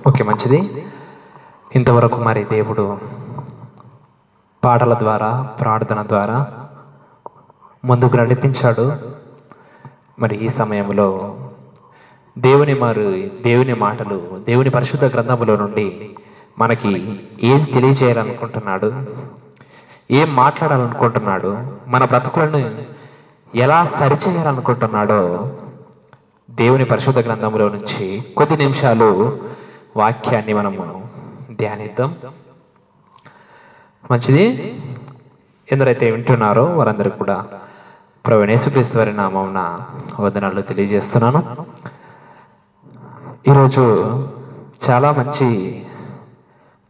Okay, మంచిది. ఇంతవరకు మరి దేవుడు పాటల ద్వారా, ప్రార్థన ద్వారా ముందుకు నడిపించాడు. మరి ఈ సమయంలో దేవుని మాటలు, దేవుని పరిశుద్ధ గ్రంథములో నుండి మనకి ఏం తెలియజేయాలనుకుంటున్నాడు, ఏం మాట్లాడాలనుకుంటున్నాడు, మన బ్రతుకులను ఎలా సరిచేయాలనుకుంటున్నాడో దేవుని పరిశుద్ధ గ్రంథంలో నుంచి కొద్ది నిమిషాలు వాక్యాన్ని మనము ధ్యానిద్దాం. మంచిది. ఎందరైతే వింటున్నారో వారందరూ కూడా ప్రభువైన యేసుక్రీస్తు వారి నామమున వందనాలు తెలియజేస్తున్నాను. ఈరోజు చాలా మంచి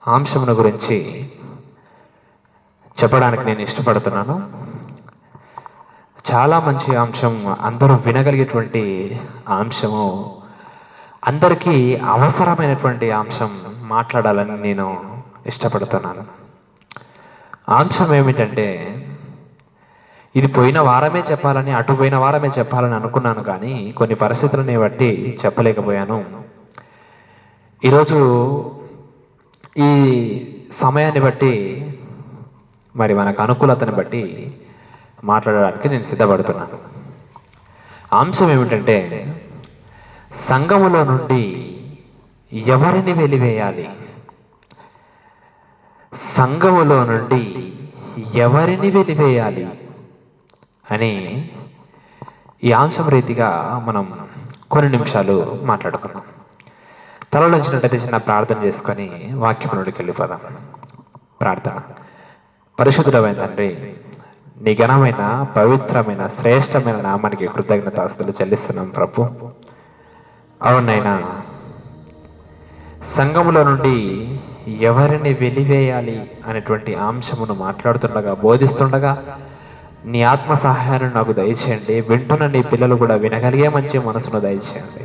అంశముల గురించి చెప్పడానికి నేను ఇష్టపడుతున్నాను. చాలా మంచి అంశం, అందరూ వినగలిగేటువంటి అంశము, అందరికీ అవసరమైనటువంటి అంశం మాట్లాడాలని నేను ఇష్టపడుతున్నాను. అంశం ఏమిటంటే, ఇది పోయిన వారమే చెప్పాలని, అటు పోయిన వారమే చెప్పాలని అనుకున్నాను, కానీ కొన్ని పరిస్థితులని బట్టి చెప్పలేకపోయాను. ఈరోజు ఈ సమయాన్ని బట్టి, మరి మనకు అనుకూలతని బట్టి మాట్లాడడానికి నేను సిద్ధపడుతున్నాను. అంశం ఏమిటంటే, సంఘములో నుండి ఎవరిని వెలివేయాలి, సంఘములో నుండి ఎవరిని వెలివేయాలి అని ఈ అంశం రీతిగా మనం కొన్ని నిమిషాలు మాట్లాడుకున్నాం. తలలో వచ్చినట్టయితే చిన్న ప్రార్థన చేసుకొని వాక్యములోకి వెళ్ళిపోదాం. ప్రార్థన. పరిశుద్ధమైన తండ్రి, నీ ఘనమైన, పవిత్రమైన, శ్రేష్టమైన నామానికి కృతజ్ఞతాస్తులు చెల్లిస్తున్నాం ప్రభు. అవునైనా, సంఘములో నుండి ఎవరిని వెలివేయాలి అనేటువంటి అంశమును మాట్లాడుతుండగా, బోధిస్తుండగా నీ ఆత్మ సహాయాన్ని నాకు దయచేయండి. వింటున్న నీ పిల్లలు కూడా వినగలిగే మంచి మనసును దయచేయండి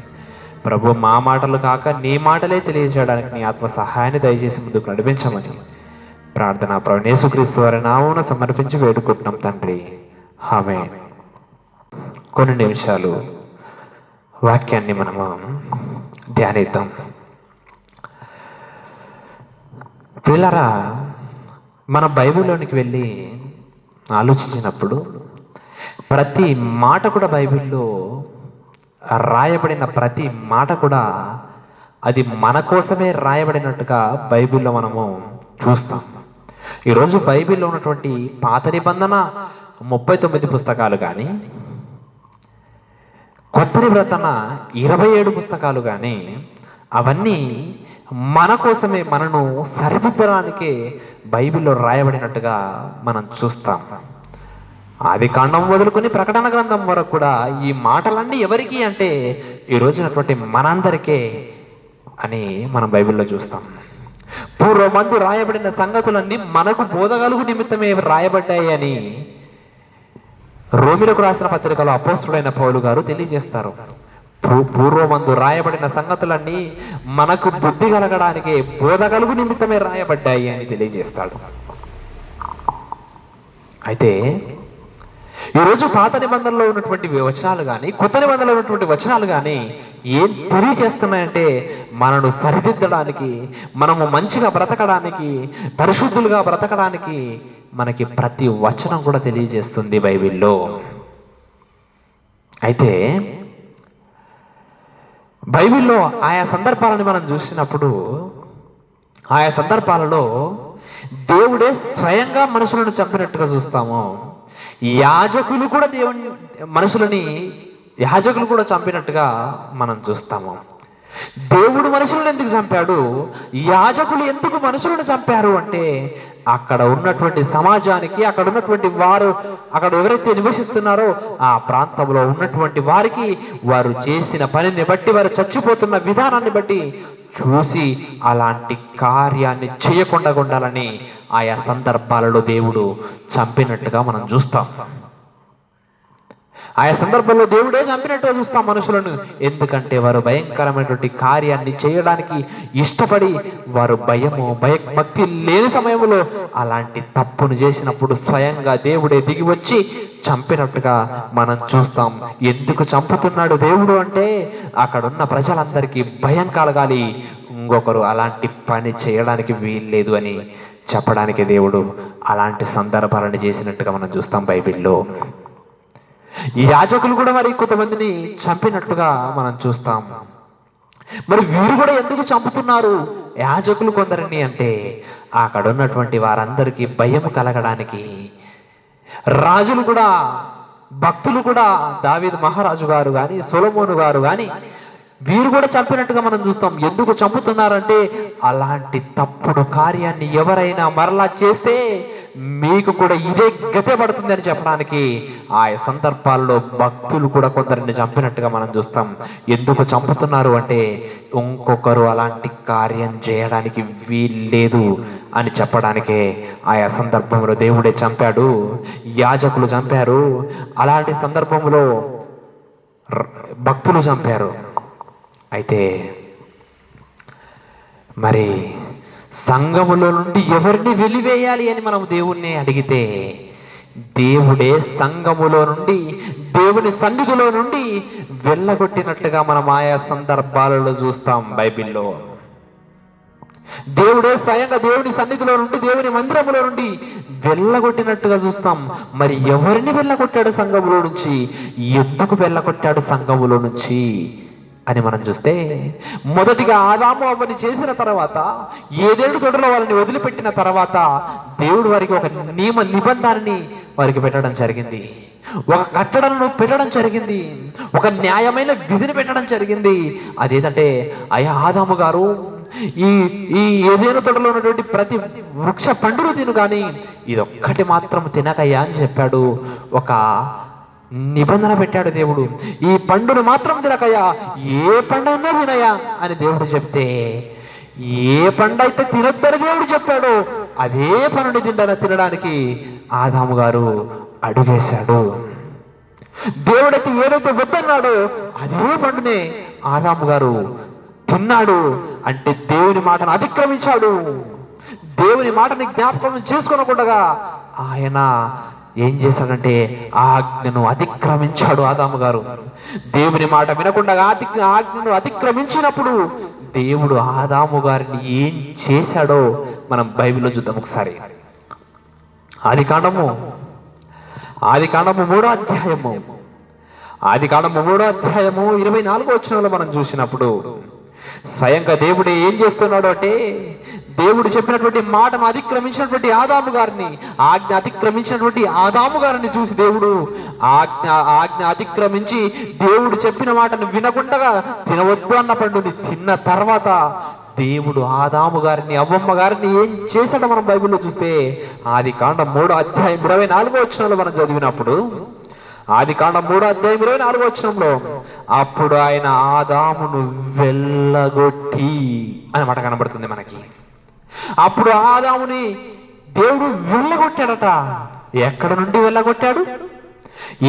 ప్రభు. మా మాటలు కాక నీ మాటలే తెలియజేయడానికి నీ ఆత్మ సహాయాన్ని దయచేసి ముందుకు నడిపించమని ప్రార్థన ప్రభువైన యేసుక్రీస్తు వారి నామమున సమర్పించి వేడుకుంటున్నాం తండ్రి. ఆమేన్. కొన్ని నిమిషాలు వాక్యాన్ని మనము ధ్యానిద్దాం. పిల్లరా, మన బైబిల్లోనికి వెళ్ళి ఆలోచించినప్పుడు ప్రతి మాట కూడా, బైబిల్లో రాయబడిన ప్రతి మాట కూడా అది మన కోసమే రాయబడినట్టుగా బైబిల్లో మనము చూస్తాం. ఈరోజు బైబిల్లో ఉన్నటువంటి పాత నిబంధన 39 పుస్తకాలు కానీ, కొత్త నిబంధన 27 పుస్తకాలు కానీ, అవన్నీ మన కోసమే, మనను సరిదిద్దడానికే బైబిల్లో రాయబడినట్టుగా మనం చూస్తాం. ఆది కాండం మొదలుకొని ప్రకటన గ్రంథం వరకు కూడా ఈ మాటలన్నీ ఎవరికి అంటే ఈ రోజునటువంటి మనందరికీ అని మనం బైబిల్లో చూస్తాం. పూర్వమందు రాయబడిన సంగతులన్నీ మనకు బోధగలుగు నిమిత్తమే రాయబడ్డాయి అని రోమిలకు రాసిన పత్రికలో అపోస్తుడైన పౌలు గారు తెలియజేస్తారు. పూర్వమందు రాయబడిన సంగతులన్నీ మనకు బుద్ధి కలగడానికి, బోధగలుగు నిమిత్తమే రాయబడ్డాయి అని తెలియజేస్తాడు. అయితే ఈరోజు పాత నిబంధనలో ఉన్నటువంటి వచనాలు కానీ, కొత్త నిబంధనలో ఉన్నటువంటి వచనాలు కానీ ఏం తెలియజేస్తున్నాయంటే, మనను సరిదిద్దడానికి, మనము మంచిగా బ్రతకడానికి, పరిశుద్ధులుగా బ్రతకడానికి మనకి ప్రతి వచనం కూడా తెలియజేస్తుంది బైబిల్లో. అయితే బైబిల్లో ఆయా సందర్భాలను మనం చూసినప్పుడు, ఆయా సందర్భాలలో దేవుడే స్వయంగా మనుషులను చంపినట్టుగా చూస్తాము. యాజకులు కూడా చంపినట్టుగా మనం చూస్తాము. దేవుడు మనుషులను ఎందుకు చంపాడు, యాజకులు ఎందుకు మనుషులను చంపారు అంటే, అక్కడ ఉన్నటువంటి సమాజానికి, అక్కడ ఉన్నటువంటి వారు, అక్కడ ఎవరైతే నివసిస్తున్నారో ఆ ప్రాంతంలో ఉన్నటువంటి వారికి, వారు చేసిన పనిని బట్టి, వారు చచ్చిపోతున్న విధానాన్ని బట్టి చూసి అలాంటి కార్యాన్ని చేయకుండా ఉండాలని ఆయా సందర్భాలలో దేవుడు చంపినట్టుగా మనం చూస్తాం. ఆయా సందర్భంలో దేవుడే చంపినట్టుగా చూస్తాం మనుషులను. ఎందుకంటే వారు భయంకరమైనటువంటి కార్యాన్ని చేయడానికి ఇష్టపడి, వారు భక్తి లేని సమయంలో అలాంటి తప్పును చేసినప్పుడు స్వయంగా దేవుడే దిగి వచ్చి చంపినట్టుగా మనం చూస్తాం. ఎందుకు చంపుతున్నాడు దేవుడు అంటే, అక్కడున్న ప్రజలందరికీ భయం కలగాలి, ఇంకొకరు అలాంటి పని చేయడానికి వీల్లేదు అని చెప్పడానికి దేవుడు అలాంటి సందర్భాలను చేసినట్టుగా మనం చూస్తాం బైబిల్లో. ఈ యాజకులు కూడా మరి కొంతమందిని చంపినట్టుగా మనం చూస్తాం. మరి వీరు కూడా ఎందుకు చంపుతున్నారు యాజకులు కొందరిని అంటే, అక్కడ ఉన్నటువంటి వారందరికీ భయం కలగడానికి. రాజులు కూడా, భక్తులు కూడా, దావీదు మహారాజు గారు కానీ, సొలొమోను గారు కానీ వీరు కూడా చంపినట్టుగా మనం చూస్తాం. ఎందుకు చంపుతున్నారంటే, అలాంటి తప్పుడు కార్యాన్ని ఎవరైనా మరలా చేస్తే మీకు కూడా ఇదే గతే పడుతుంది అని చెప్పడానికి ఆ సందర్భాల్లో భక్తులు కూడా కొందరిని చంపినట్టుగా మనం చూస్తాం. ఎందుకు చంపుతున్నారు అంటే, ఇంకొకరు అలాంటి కార్యం చేయడానికి వీల్లేదు అని చెప్పడానికే ఆయా సందర్భంలో దేవుడే చంపాడు, యాజకులు చంపారు, అలాంటి సందర్భంలో భక్తులు చంపారు. అయితే మరి సంఘములో నుండి ఎవరిని వెలివేయాలి అని మనం దేవుణ్ణి అడిగితే, దేవుడే సంఘములో నుండి, దేవుని సన్నిధిలో నుండి వెళ్ళగొట్టినట్టుగా మనం ఆయా సందర్భాలలో చూస్తాం బైబిల్లో. దేవుడే స్వయంగా దేవుని సన్నిధిలో నుండి, దేవుని మందిరములో నుండి వెళ్ళగొట్టినట్టుగా చూస్తాం. మరి ఎవరిని వెళ్ళగొట్టాడు సంఘములో నుంచి, ఎందుకు వెళ్ళగొట్టాడు సంఘములో నుంచి అని మనం చూస్తే, మొదటిగా ఆదాము అవ్వని చేసిన తర్వాత, ఏదేడు తోటలో వాళ్ళని వదిలిపెట్టిన తర్వాత దేవుడు వారికి ఒక నిబంధనని వారికి పెట్టడం జరిగింది, ఒక కట్టడలను పెట్టడం జరిగింది, ఒక న్యాయమైన విధిని పెట్టడం జరిగింది. అదేంటంటే, అయ్యా ఆదాము గారు, ఈ ఏదేను తోటలో ఉన్నటువంటి ప్రతి వృక్ష పండును తిను, కానీ ఇదొక్కటి మాత్రం తినకయ్యా అని చెప్పాడు. ఒక నిబంధన పెట్టాడు దేవుడు. ఈ పండును మాత్రం తినకయ్యా, ఏ పండైనా తినయా అని దేవుడు చెప్తే, ఏ పండు అయితే తినొద్దని దేవుడు చెప్పాడో అదే పండుని తినడానికి ఆదాము గారు అడుగేశాడు. దేవుడైతే ఏదైతే వద్దన్నాడో అదే పండునే ఆదాము గారు తిన్నాడు. అంటే దేవుని మాటను అతిక్రమించాడు. దేవుని మాటని జ్ఞాపకం చేసుకోనకుండా ఆయన ఏం చేశాడంటే ఆజ్ఞను అతిక్రమించాడు ఆదాము గారు. దేవుని మాట వినకుండా ఆజ్ఞను అతిక్రమించినప్పుడు దేవుడు ఆదాము గారిని ఏం చేశాడో మనం బైబిల్లో చూద్దాం ఒకసారి. ఆదికాండము 3వ అధ్యాయము 24వ వచనంలో మనం చూసినప్పుడు, స్వయంగా దేవుడే ఏం చేస్తున్నాడు అంటే, దేవుడు చెప్పినటువంటి మాటను అతిక్రమించినటువంటి ఆదాము గారిని, ఆజ్ఞ అతిక్రమించినటువంటి ఆదాము గారిని చూసి దేవుడు ఆజ్ఞ అతిక్రమించి దేవుడు చెప్పిన మాటను వినకుండా తినవద్దు అన్న పండుని తిన్న తర్వాత దేవుడు ఆదాము గారిని, అవ్వమ్మ గారిని ఏం చేశాడో మనం బైబిల్లో చూస్తే, ఆదికాండం 3వ అధ్యాయం 24వ వచనంలో మనం చదివినప్పుడు, ఆదికాండం 3వ అధ్యాయం 24వ వచనంలో, అప్పుడు ఆయన ఆదామును వెళ్ళగొట్టి అనే మాట కనబడుతుంది మనకి. అప్పుడు ఆదాముని దేవుడు వెళ్ళగొట్టాడట. ఎక్కడ నుండి వెళ్ళగొట్టాడు?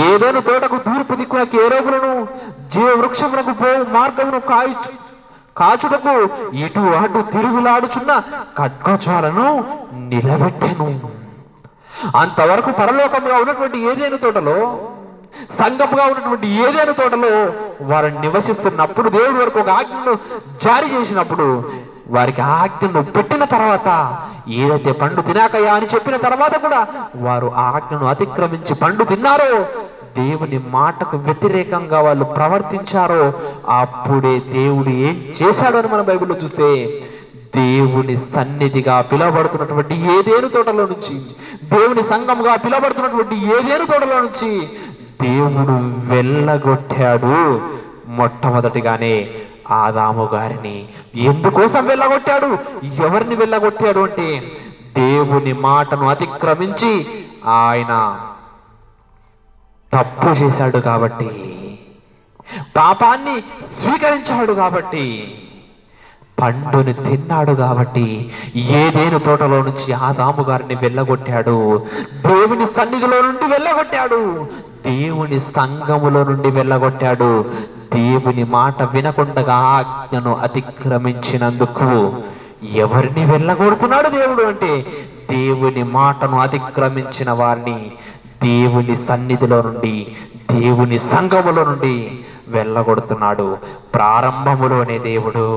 ఏదైనా తోటకు తూర్పు దిక్కున కేరోగులను, జీవ వృక్షములకు పోవు మార్గమును కాచుటకు ఇటు అటు తిరుగులాడుచున్న ఖడ్గజ్వాలను నిలబెట్టెను. అంతవరకు పరలోకంగా ఉన్నటువంటి ఏదైనా తోటలో, సంఘముగా ఉన్నటువంటి ఏదైనా తోటలో వారు నివసిస్తున్నప్పుడు దేవుడు వారికి ఒక ఆజ్ఞను జారీ చేసినప్పుడు, వారికి ఆజ్ఞను పెట్టిన తర్వాత, ఏదైతే పండు తినాకయ్యా అని చెప్పిన తర్వాత కూడా వారు ఆజ్ఞను అతిక్రమించి పండు తిన్నారో, దేవుని మాటకు వ్యతిరేకంగా వాళ్ళు ప్రవర్తించారో, అప్పుడే దేవుడు ఏం చేశాడో అని మన బైబిల్లో చూస్తే, దేవుని సన్నిధిగా పిలువబడుతున్నటువంటి ఏదేను తోటలో నుంచి, దేవుని సంఘముగా పిలువబడుతున్నటువంటి ఏదేను తోటలో నుంచి దేవుడు వెళ్ళగొట్టాడు. మొట్టమొదటిగానే ఆదాము గారిని. ఎందుకోసం వెళ్ళగొట్టాడు? ఎవరిని వెళ్ళగొట్టాడు అంటే, దేవుని మాటను అతిక్రమించి ఆయన తప్పు చేశాడు కాబట్టి, పాపాన్ని స్వీకరించాడు కాబట్టి, పండుని తిన్నాడు కాబట్టి ఏదేను తోటలో నుంచి ఆదాము గారిని వెళ్ళగొట్టాడు. దేవుని సన్నిధిలో నుండి వెళ్ళగొట్టాడు, దేవుని సంఘములో నుండి వెళ్ళగొట్టాడు. దేవుని మాట వినకుండా ఆజ్ఞను అతిక్రమించినందుకు ఎవరిని వెళ్ళగొడుతున్నాడు దేవుడు అంటే, దేవుని మాటను అతిక్రమించిన వారిని దేవుని సన్నిధిలో నుండి, దేవుని సంఘములో నుండి వెళ్ళగొడుతున్నాడు. ప్రారంభములోనే దేవుడు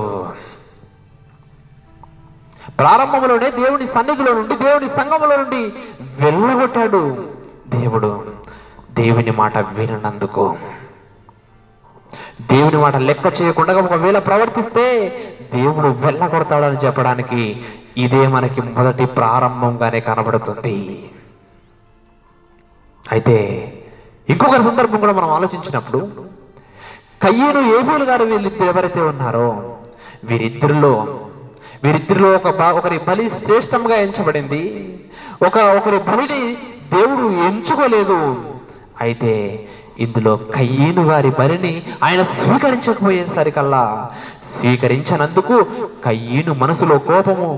ప్రారంభంలోనే దేవుని సన్నిధిలో నుండి, దేవుని సంఘములో నుండి వెళ్ళగొట్టాడు దేవుడు. దేవుని మాట విననందుకు, దేవుని మాట లెక్క చేయకుండా ఒకవేళ ప్రవర్తిస్తే దేవుడు వెళ్ళగొడతాడని చెప్పడానికి ఇదే మనకి మొదటి ప్రారంభంగానే కనబడుతుంది. అయితే ఇంకొక సందర్భం కూడా మనం ఆలోచించినప్పుడు, కయ్యను ఏబేలు గారు వీళ్ళిద్దరు ఎవరైతే ఉన్నారో వీరిద్దరిలో ఒకరి బలి శ్రేష్టంగా ఎంచబడింది. ఒకరి బలిని దేవుడు ఎంచుకోలేదు. అయితే ఇందులో కయ్యను గారి బలిని ఆయన స్వీకరించకపోయేసరికల్లా, స్వీకరించినందుకు కయ్యను మనసులో కోపము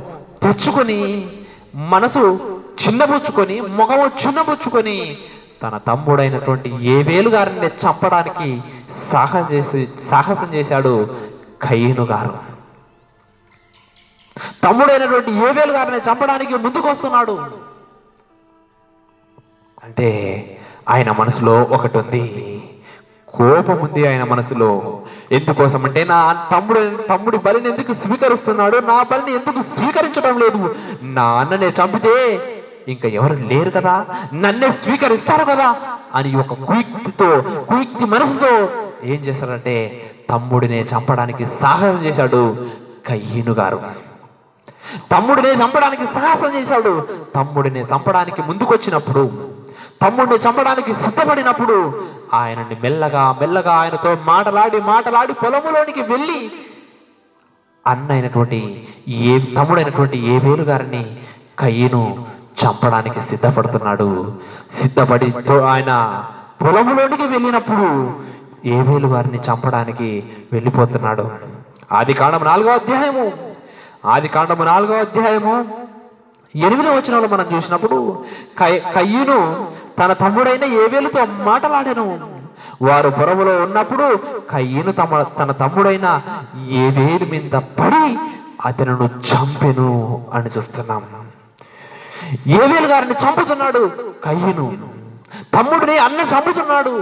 తెచ్చుకొని, మనసు చిన్నబుచ్చుకొని, ముఖము చిన్నబుచ్చుకొని తన తమ్ముడైనటువంటి ఏబేలు గారిని చంపడానికి సాహసం చేశాడు కయ్యను గారు. తమ్ముడైనటువంటి ఏబేలు గారిని చంపడానికి ముందుకు వస్తున్నాడు. అంటే ఆయన మనసులో ఒకటి ఉంది, కోపం ఉంది ఆయన మనసులో. ఎందుకోసం అంటే నా తమ్ముడి బలిని ఎందుకు స్వీకరిస్తున్నాడు, నా బలిని ఎందుకు స్వీకరించడం లేదు? నా అన్ననే చంపితే ఇంకా ఎవరు లేరు కదా, నన్నే స్వీకరిస్తారు కదా అని ఒక కుయుక్తి మనసుతో ఏం చేశాడంటే తమ్ముడినే చంపడానికి సాహసం చేశాడు కయ్యను గారు. తమ్ముడినే చంపడానికి సాహసం చేశాడు. తమ్ముడిని చంపడానికి ముందుకొచ్చినప్పుడు, తమ్ముడిని చంపడానికి సిద్ధపడినప్పుడు ఆయనని మెల్లగా ఆయనతో మాటలాడి పొలములోనికి వెళ్ళి తమ్ముడైనటువంటి ఏబేలు గారిని కయ్యను చంపడానికి సిద్ధపడి ఆయన పొలములోనికి వెళ్ళినప్పుడు ఏబేలు గారిని చంపడానికి వెళ్ళిపోతున్నాడు. ఆదికాండము 4వ అధ్యాయము 8వ వచనంలో మనం చూసినప్పుడు, కయ్యను తన తమ్ముడైన ఏబేలుతో మాటలాడెను. వారు పొరములో ఉన్నప్పుడు కయ్యను తన తమ్ముడైన ఏబేలు మీద పడి అతను చంపెను అని చూస్తున్నాం. ఏబేలు గారిని చంపుతున్నాడు కయ్యను, తమ్ముడిని అన్న చంపుతున్నాడు.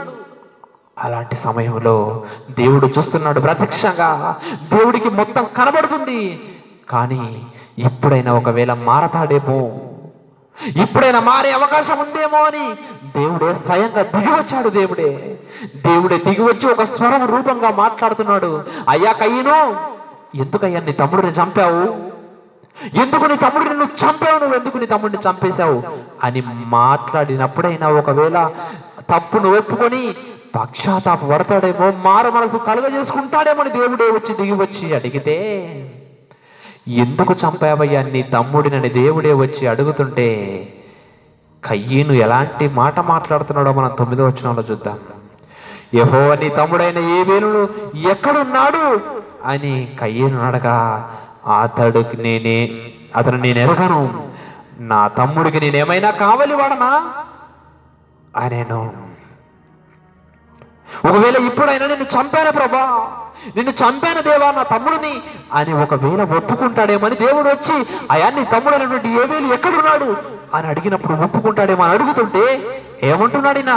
అలాంటి సమయంలో దేవుడు చూస్తున్నాడు ప్రత్యక్షంగా. దేవుడికి మొత్తం కనబడుతుంది. కానీ ఇప్పుడైనా ఒకవేళ మారతాడేమో, ఇప్పుడైనా మారే అవకాశం ఉందేమో అని దేవుడే స్వయంగా దిగివచ్చాడు. దేవుడే దిగివచ్చి ఒక స్వరం రూపంగా మాట్లాడుతున్నాడు. అయ్యా కయ్యను, ఎందుకయ్యా నీ తమ్ముడిని చంపావు? ఎందుకు నీ తమ్ముడిని నువ్వు చంపావు? నువ్వు ఎందుకు నీ తమ్ముడిని చంపేశావు అని మాట్లాడినప్పుడైనా ఒకవేళ తప్పును ఒప్పుకొని పశ్చాత్తాప పడతాడేమో, మారు మనసు కలుగజేసుకుంటాడేమో అని దేవుడే దిగివచ్చి అడిగితే, ఎందుకు చంపావయ్యా నీ తమ్ముడినని దేవుడే వచ్చి అడుగుతుంటే కయ్యను ఎలాంటి మాట మాట్లాడుతున్నాడో మనం 9వ వచనంలో చూద్దాం. యెహోవా నీ తమ్ముడైన ఏబేలు ఎక్కడున్నాడు అని కయ్యను అడగా, అతను నేను ఎరగను, నా తమ్ముడికి నేనేమైనా కావలి వాడనా అనేను. ఒకవేళ ఇప్పుడైనా నిన్ను చంపాను ప్రభా, నిన్ను చంపాను దేవా నా తమ్ముడిని అని ఒకవేళ ఒప్పుకుంటాడేమని దేవుడు వచ్చి, అయ్యా నీ తమ్ముడు అనేటువంటి ఏబేలు ఎక్కడున్నాడు అని అడిగినప్పుడు ఒప్పుకుంటాడేమో అని అడుగుతుంటే ఏమంటున్నాడినా?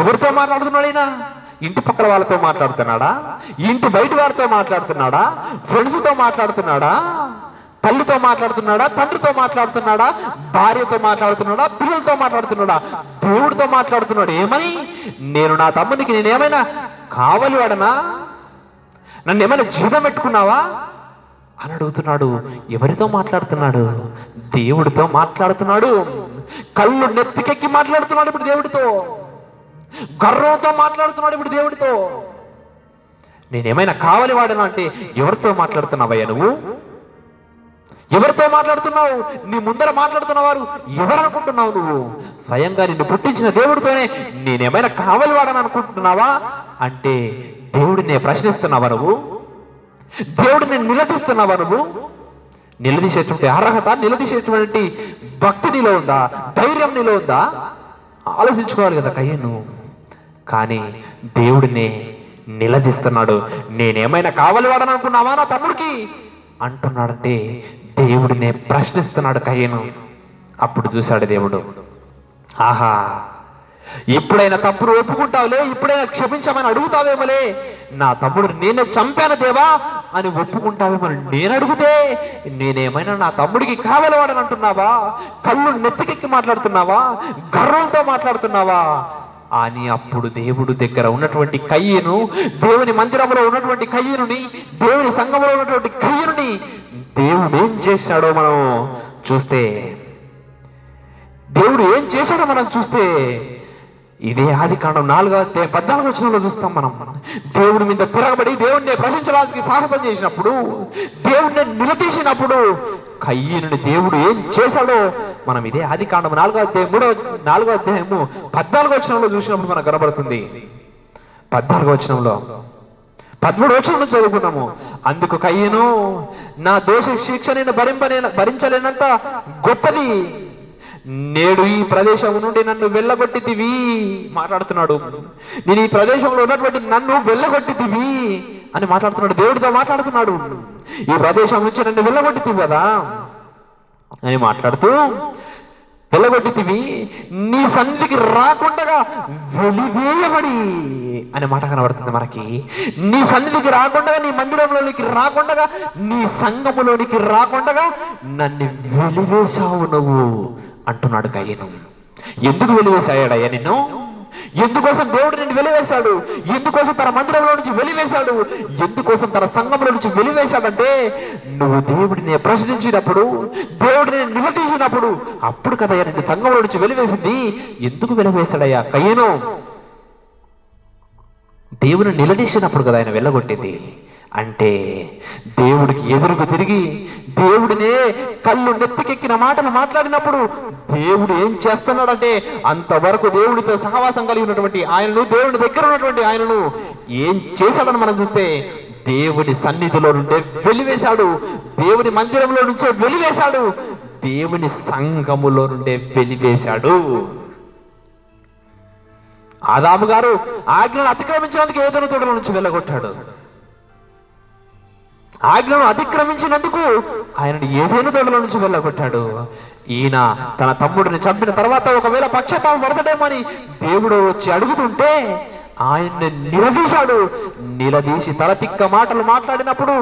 ఎవరితో మాట్లాడుతున్నాడినా? ఇంటి పక్కల వాళ్ళతో మాట్లాడుతున్నాడా? ఇంటి బయట వారితో మాట్లాడుతున్నాడా? ఫ్రెండ్స్తో మాట్లాడుతున్నాడా? తల్లితో మాట్లాడుతున్నాడా? తండ్రితో మాట్లాడుతున్నాడా? భార్యతో మాట్లాడుతున్నాడా? పిల్లలతో మాట్లాడుతున్నాడా? దేవుడితో మాట్లాడుతున్నాడు. ఏమని? నేను నా తమ్మునికి నేనేమైనా కావలి వాడనా? నన్ను ఏమైనా జీతం పెట్టుకున్నావా అని అడుగుతున్నాడు. ఎవరితో మాట్లాడుతున్నాడు? దేవుడితో మాట్లాడుతున్నాడు. కళ్ళు నెత్తికెక్కి మాట్లాడుతున్నాడు ఇప్పుడు దేవుడితో. గర్వంతో మాట్లాడుతున్నాడు ఇప్పుడు దేవుడితో. నేనేమైనా కావలి వాడనా అంటే ఎవరితో మాట్లాడుతున్నావయ్యా నువ్వు? ఎవరితో మాట్లాడుతున్నావు? నీ ముందర మాట్లాడుతున్న వారు ఎవరనుకుంటున్నావు నువ్వు? స్వయంగా నిన్ను పుట్టించిన దేవుడితోనే నేనేమైనా కావలి వాడని అనుకుంటున్నావా అంటే దేవుడిని ప్రశ్నిస్తున్నావా నువ్వు? దేవుడిని నిలదీస్తున్నావా నువ్వు? నిలదీసేటువంటి అర్హత, నిలదీసేటువంటి భక్తి నీలో ఉందా? ధైర్యం నీలో ఉందా? ఆలోచించుకోవాలి కదా కయ్యను. కానీ దేవుడిని నిలదీస్తున్నాడు. నేనేమైనా కావలి వాడని అనుకున్నావా నా తమ్ముడికి అంటున్నాడంటే దేవుడినే ప్రశ్నిస్తున్నాడు కయ్యను. అప్పుడు చూశాడు దేవుడు, ఆహా, ఎప్పుడైనా తప్పును ఒప్పుకుంటావులే, ఇప్పుడైనా క్షమించమని అడుగుతావేమోలే, నా తమ్ముడు నేనే చంపాను దేవా అని ఒప్పుకుంటావేమో. నేను అడిగితే నేనేమైనా నా తమ్ముడికి కావలవాడని అంటున్నావా? కళ్ళు నెత్తికెక్కి మాట్లాడుతున్నావా? గర్వంతో మాట్లాడుతున్నావా అని అప్పుడు దేవుడు దగ్గర ఉన్నటువంటి కయ్యను, దేవుని మందిరంలో ఉన్నటువంటి కయ్యనుని, దేవుని సంఘంలో ఉన్నటువంటి కయ్యనుని దేవుడు ఏం చేశాడో మనం చూస్తే, దేవుడు ఏం చేశాడో మనం చూస్తే ఇదే ఆదికాండం 4:14 చూస్తాం మనం. దేవుడి మీద తిరగబడి దేవుడిని ప్రశ్నించడానికి సాహసం చేసినప్పుడు, దేవుడిని నిలదీసినప్పుడు కయ్యనుని దేవుడు ఏం చేశాడో మనం ఇదే ఆదికాండం 4:14 చూసినప్పుడు మనకు కనబడుతుంది. 14 13 చదువుకున్నాము. అందుకు కయ్యను, నా దోష శిక్ష నేను భరించలేనంత గొప్పది, నేడు ఈ ప్రదేశం నుండి నన్ను వెళ్ళగొట్టితివి. మాట్లాడుతున్నాడు, నేను ఈ ప్రదేశంలో ఉన్నటువంటి నన్ను వెళ్ళగొట్టితివి అని మాట్లాడుతున్నాడు. దేవుడితో మాట్లాడుతున్నాడు. ఈ ప్రదేశం నుంచి నన్ను వెళ్ళగొట్టితివి కదా అని మాట్లాడుతూ, వెళ్ళగొట్టితివి, నీ సన్నిధికి రాకుండా వెలివేయబడి అనే మాట కనబడుతుంది మనకి. నీ సన్నిధికి రాకుండా, నీ మందిరంలోనికి రాకుండా, నీ సంఘములోనికి రాకుండా నన్ను వెలివేశావు నువ్వు అంటున్నాడు కయ్యను. ఎందుకు వెలివేశాడయ్యా నిన్ను? ఎందుకోసం దేవుడు నిన్ను వెలివేశాడు? ఎందుకోసం తన మందిరంలో నుంచి వెలివేశాడు? ఎందుకోసం తన సంఘంలో నుంచి వెలివేశాడంటే, నువ్వు దేవుడిని ప్రశ్నించినప్పుడు, దేవుడిని నిలదీసినప్పుడు, అప్పుడు కదయ్యా నిన్ను సంఘంలో నుంచి వెలివేసింది. ఎందుకు వెలివేశాడయ్యా కయ్యను? దేవుని నిలదీసినప్పుడు కదా ఆయన వెళ్ళగొట్టింది. అంటే దేవుడికి ఎదురుకు తిరిగి దేవుడినే కళ్ళు నెత్తికెక్కిన మాటలు మాట్లాడినప్పుడు దేవుడు ఏం చేస్తున్నాడంటే, అంతవరకు దేవుడితో సహవాసం కలిగి ఉన్నటువంటి ఆయనను, దేవుడి దగ్గర ఉన్నటువంటి ఆయనను ఏం చేశాడని మనం చూస్తే, దేవుని సన్నిధిలో నుండే వెలివేశాడు, దేవుని మందిరంలో నుంచే వెలివేశాడు, దేవుని సంఘములో నుండే వెలివేశాడు. ఆదాము గారు ఆజ్ఞను అతిక్రమించడానికి ఏదైనా తోటల నుంచి వెళ్ళగొట్టాడు. ఆజ్ఞను అతిక్రమించినందుకు ఆయనను ఏదైనా తోటల నుంచి వెళ్ళగొట్టాడు. ఈయన తన తమ్ముడిని చంపిన తర్వాత ఒకవేళ పక్షపాతం పడతాడేమని దేవుడు వచ్చి అడుగుతుంటే ఆయన్ని నిలదీశాడు. నిలదీసి తలతిక్క మాటలు మాట్లాడినప్పుడు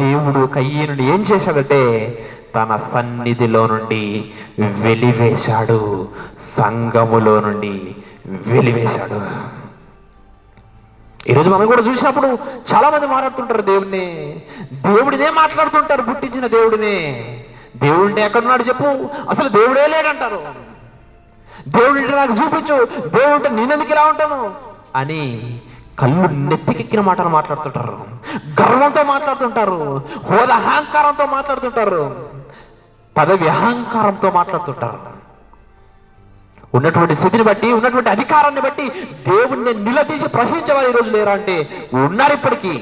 దేవుడు కయ్యనుని ఏం చేశాడంటే, తన సన్నిధిలో నుండి వెలివేశాడు, సంఘములో నుండి వెలివేశాడు. ఈరోజు మనం కూడా చూసినప్పుడు చాలా మంది మాట్లాడుతుంటారు దేవుడినే మాట్లాడుతుంటారు, పుట్టించిన దేవుడినే. దేవుడిని ఎక్కడున్నాడు చెప్పు, అసలు దేవుడే లేడంటారు. దేవుడి నాకు చూపించు, దేవుడు నేనెందుకు ఇలా ఉంటాను అని కళ్ళు నెత్తికెక్కిన మాటలు మాట్లాడుతుంటారు, గర్వంతో మాట్లాడుతుంటారు, హోదా అహంకారంతో మాట్లాడుతుంటారు, పదవి అహంకారంతో మాట్లాడుతుంటారు. ఉన్నటువంటి స్థితిని బట్టి, ఉన్నటువంటి అధికారాన్ని బట్టి దేవుడిని నిలదీసి ప్రశ్నించేవారు ఈరోజు లేరా అంటే ఉన్నారు. ఇప్పటికీ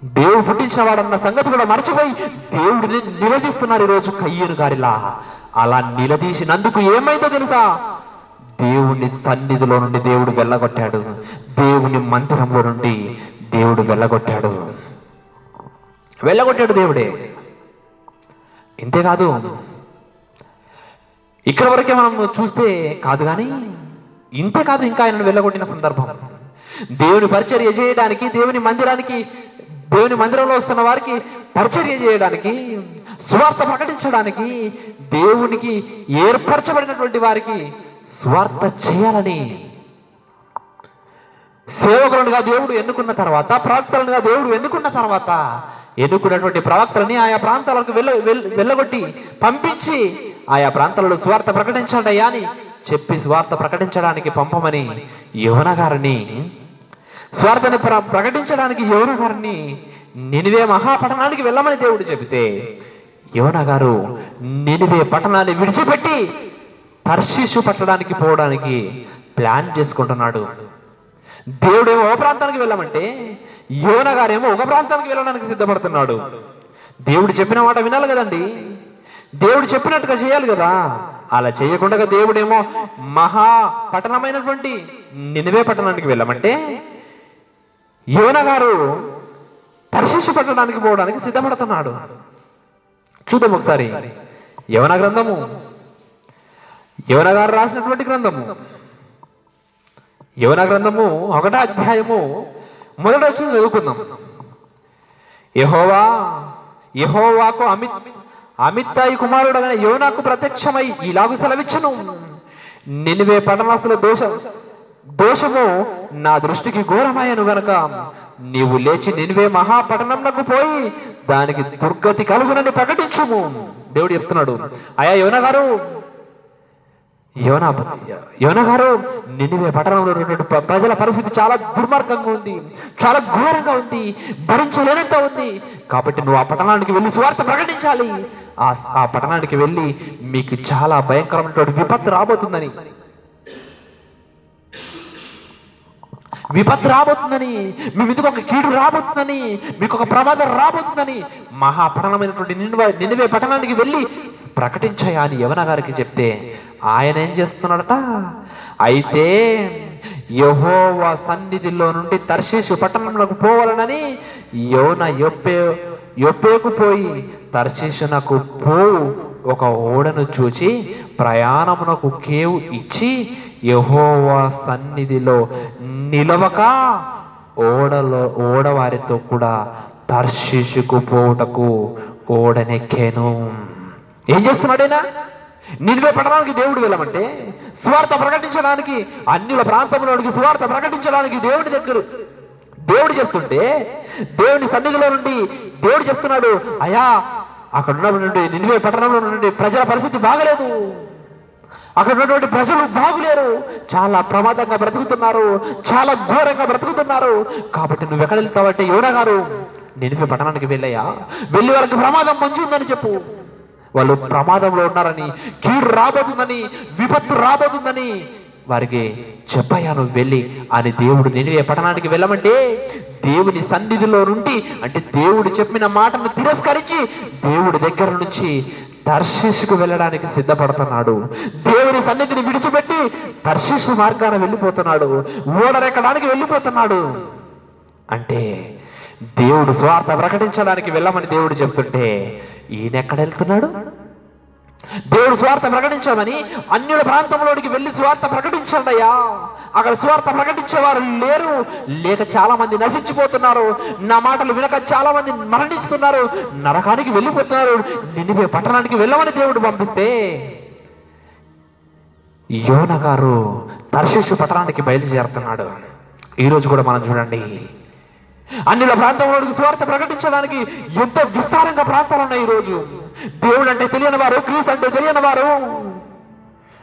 దేవుడు పుట్టించిన వాడన్న సంగతి కూడా మర్చిపోయి దేవుడిని నిలదీస్తున్నారు ఈరోజు కయ్యను గారిలా. అలా నిలదీసినందుకు ఏమైందో తెలుసా? దేవుని సన్నిధిలో నుండి దేవుడు వెళ్ళగొట్టాడు, దేవుని మందిరంలో నుండి దేవుడు వెళ్ళగొట్టాడు దేవుడే. ఇంతేకాదు, ఇక్కడ వరకే మనం చూస్తే కాదు కానీ ఇంతేకాదు, ఇంకా ఆయనను వెళ్ళగొట్టిన సందర్భం, దేవుని పరిచర్య చేయడానికి, దేవుని మందిరంలో వస్తున్న వారికి పరిచర్య చేయడానికి, స్వార్థ ప్రకటించడానికి, దేవునికి ఏర్పరచబడినటువంటి వారికి స్వార్థ చేయాలని సేవకులుగా దేవుడు ఎన్నుకున్న తర్వాత, ప్రవక్తలుగా దేవుడు ఎన్నుకున్న తర్వాత, ఎన్నుకున్నటువంటి ప్రవక్తలని ఆయా ప్రాంతాలకు వెళ్ళగొట్టి పంపించి ఆయా ప్రాంతాలలో స్వార్థ ప్రకటించండి అని చెప్పి స్వార్థ ప్రకటించడానికి పంపమని యోనా గారిని, స్వార్థని ప్రకటించడానికి యోనా గారిని నినివే మహాపట్టణానికి వెళ్ళమని దేవుడు చెబితే, యోనా గారు నినివే పట్టణాన్ని విడిచిపెట్టి తర్షీషు పట్టడానికి పోవడానికి ప్లాన్ చేసుకుంటున్నాడు. దేవుడేమో ఒక ప్రాంతానికి వెళ్ళమంటే యోనా గారేమో ఒక ప్రాంతానికి వెళ్ళడానికి సిద్ధపడుతున్నాడు. దేవుడు చెప్పిన మాట వినాలి కదండి, దేవుడు చెప్పినట్టుగా చేయాలి కదా. అలా చేయకుండా దేవుడేమో మహా పట్టణమైనటువంటి నినివే పట్టణానికి వెళ్ళమంటే యోనా గారు తర్షీషు పట్టణానికి పోవడానికి సిద్ధపడుతున్నాడు. చూద్దాం ఒకసారి యోనా గ్రంథము, యోనా గారు రాసినటువంటి గ్రంథము, యోనా గ్రంథము 1వ అధ్యాయము మొదటి వచ్చింది చదువుకుందాం. యెహోవాకు అమిత్తాయి కుమారుడైన యోనాకు ప్రత్యక్షమై ఇలాగు సెలవిచ్చెను, నినివే పట్టణస్థుల దోషము నా దృష్టికి ఘోరమయ్యను గనక నీవు లేచి నినివే మహాపట్టణంకు పోయి దానికి దుర్గతి కలుగునని ప్రకటించుము. దేవుడు చెప్తున్నాడు, అయ్యా యోనా గారు నినివే పట్టణంలో ఉన్నటువంటి ప్రజల పరిస్థితి చాలా దుర్మార్గంగా ఉంది, చాలా ఘోరంగా ఉంది, భరించలేనంత ఉంది. కాబట్టి నువ్వు ఆ పట్టణానికి వెళ్ళి సువార్త ప్రకటించాలి. ఆ పట్టణానికి వెళ్ళి మీకు చాలా భయంకరమైనటువంటి విపత్తు రాబోతుందని, మీ మీదకి ఒక కీడు రాబోతుందని, మీకు ఒక ప్రమాదం రాబోతుందని మహాపట్టణమైనటువంటి నినివే పట్టణానికి వెళ్ళి ప్రకటించాయా అని యెహోవా గారికి చెప్తే ఆయన ఏం చేస్తున్నాడట, అయితే యెహోవా సన్నిధిలో నుండి తర్షీషు పట్టణంలోకి పోవాలనని యోనా యొప్పేకు పోయి తర్షీషునకు పోవు ఒక ఓడను చూచి ప్రయాణమునకు కేవు ఇచ్చి యెహోవా సన్నిధిలో నిలవక ఓడవారితో కూడా తర్షీషుకు పోవుటకు ఓడనెక్కాను. ఏం చేస్తున్నాడైనా? నినివే పట్టణానికి దేవుడు వెళ్ళమంటే, సువార్త ప్రకటించడానికి, అన్యుల ప్రాంతంలోనికి సువార్త ప్రకటించడానికి దేవుడు చెప్తుంటే, దేవుని సన్నిధిలో నుండి దేవుడు చెప్తున్నాడు, అయ్యా అక్కడ ఉన్నటువంటి నినివే పట్టణంలో నుండి ప్రజల పరిస్థితి బాగలేదు, అక్కడ ఉన్నటువంటి ప్రజలు బాగులేరు, చాలా ప్రమాదంగా బ్రతుకుతున్నారు, చాలా ఘోరంగా బ్రతుకుతున్నారు. కాబట్టి నువ్వు ఎక్కడ వెళ్తావంటే, యోనా గారు నినివే పట్టణానికి వెళ్ళయ్యా, వెళ్ళి వాళ్ళకి ప్రమాదం మంచి ఉందని చెప్పు. వాళ్ళు ప్రమాదంలో ఉన్నారని, కీడు రాబోతుందని, విపత్తు రాబోతుందని వారికి చెప్పయ్యా నువ్వు వెళ్ళి అని దేవుడు నినివే పట్టణానికి వెళ్ళమంటే, దేవుని సన్నిధిలో నుండి, అంటే దేవుడు చెప్పిన మాటను తిరస్కరించి దేవుడి దగ్గర నుంచి తర్షీషుకు వెళ్ళడానికి సిద్ధపడుతున్నాడు. దేవుని సన్నిధిని విడిచిపెట్టి తర్షీషు మార్గాన వెళ్ళిపోతున్నాడు, ఓడరెక్కడానికి వెళ్ళిపోతున్నాడు. అంటే దేవుడు స్వార్థ ప్రకటించడానికి వెళ్ళమని దేవుడు చెప్తుంటే ఈయన ఎక్కడ వెళ్తున్నాడు? దేవుడు స్వార్థ ప్రకటించామని అన్యుల ప్రాంతంలోనికి వెళ్ళి స్వార్థ ప్రకటించండియా, అక్కడ స్వార్థ ప్రకటించేవారు లేక చాలా మంది నశించిపోతున్నారు, నా మాటలు వినక చాలా మంది మరణిస్తున్నారు, నరకానికి వెళ్ళిపోతున్నారు. నినివే పట్టణానికి వెళ్ళమని దేవుడు పంపిస్తే యోనా గారు తర్షీషు పట్టణానికి బయలుదేరుతున్నాడు. ఈరోజు కూడా మనం చూడండి, అన్యుల ప్రాంతంలోకి స్వార్థ ప్రకటించడానికి ఎంత విస్తారంగా ప్రాంతాలు ఉన్నాయి. ఈరోజు దేవుడు అంటే తెలియని వారు, క్రీస్తు అంటే తెలియని వారు,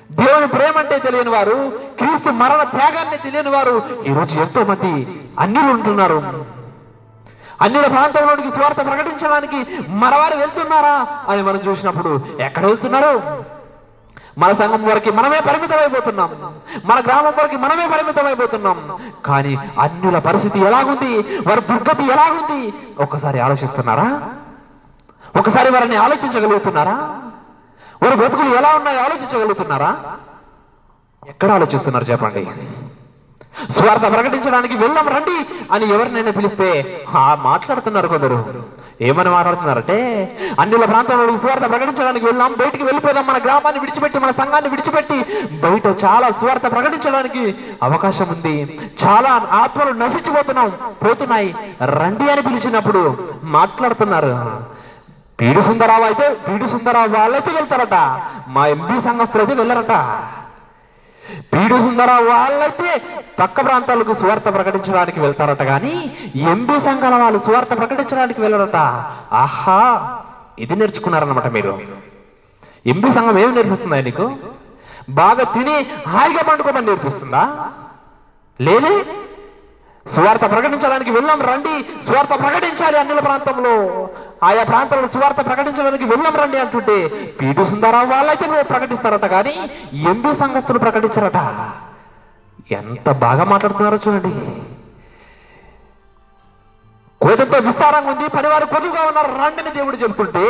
దేవుని ప్రేమ అంటే తెలియని వారు, క్రీస్తు మరణ త్యాగాన్ని తెలియని వారు ఈరోజు ఎంతో మంది అన్యులు ఉంటున్నారు. అన్యుల ప్రాంతంలోనికి స్వార్థ ప్రకటించడానికి మనవారు వెళ్తున్నారా అని మనం చూసినప్పుడు ఎక్కడ వెళ్తున్నారు? మన సంఘం వరకు మనమే పరిమితం అయిపోతున్నాం, మన గ్రామం వరకు మనమే పరిమితం అయిపోతున్నాం. కానీ అన్యుల పరిస్థితి ఎలాగుంది, వారి దుర్గతి ఎలాగుంది ఒక్కసారి ఆలోచిస్తున్నారా? ఒకసారి వారిని ఆలోచించగలుగుతున్నారా? వారి బ్రతుకులు ఎలా ఉన్నాయో ఆలోచించగలుగుతున్నారా? ఎక్కడ ఆలోచిస్తున్నారు చెప్పండి? స్వార్థ ప్రకటించడానికి వెళ్ళాం రండి అని ఎవరినైనా పిలిస్తే మాట్లాడుతున్నారు కొందరు. ఏమని మాట్లాడుతున్నారంటే, అన్యుల ప్రాంతంలో స్వార్థ ప్రకటించడానికి వెళ్ళాం, బయటికి వెళ్ళిపోదాం, మన గ్రామాన్ని విడిచిపెట్టి, మన సంఘాన్ని విడిచిపెట్టి బయట చాలా స్వార్థ ప్రకటించడానికి అవకాశం ఉంది, చాలా ఆత్మలు పోతున్నాయి రండి అని పిలిచినప్పుడు మాట్లాడుతున్నారు. పీడు సుందరరావు వాళ్ళైతే వెళ్తారట, మా ఎంపీ సంఘస్థులు అయితే వెళ్ళరట. పీడు సుందరరావు వాళ్ళైతే పక్క ప్రాంతాలకు సువార్త ప్రకటించడానికి వెళ్తారట, కానీ ఎంపీ సంఘాల వాళ్ళు సువార్త ప్రకటించడానికి వెళ్ళరట. ఆహా, ఇది నేర్చుకున్నారన్నమాట మీరు. ఎంపీ సంఘం ఏమి నేర్పిస్తుందా నీకు? బాగా తిని హాయిగా పండుకోమని నేర్పిస్తుందా? లేదే. సువార్త ప్రకటించడానికి వెళ్ళాం రండి, సువార్త ప్రకటించాలి, అన్యుల ప్రాంతంలో ఆయా ప్రాంతాలను సువార్త ప్రకటించడానికి వెళ్ళాం రండి అంటుంటే పీడు సుందరరావు వాళ్ళైతే నువ్వు ప్రకటిస్తారట, కానీ ఎంపీ సంఘస్థులు ప్రకటించారట. ఎంత బాగా మాట్లాడుతున్నారో చూడండి. కోదంతో విస్తారంగా ఉంది, పనివారు కొద్దుగా ఉన్నారు రండిని దేవుడు చెబుతుంటే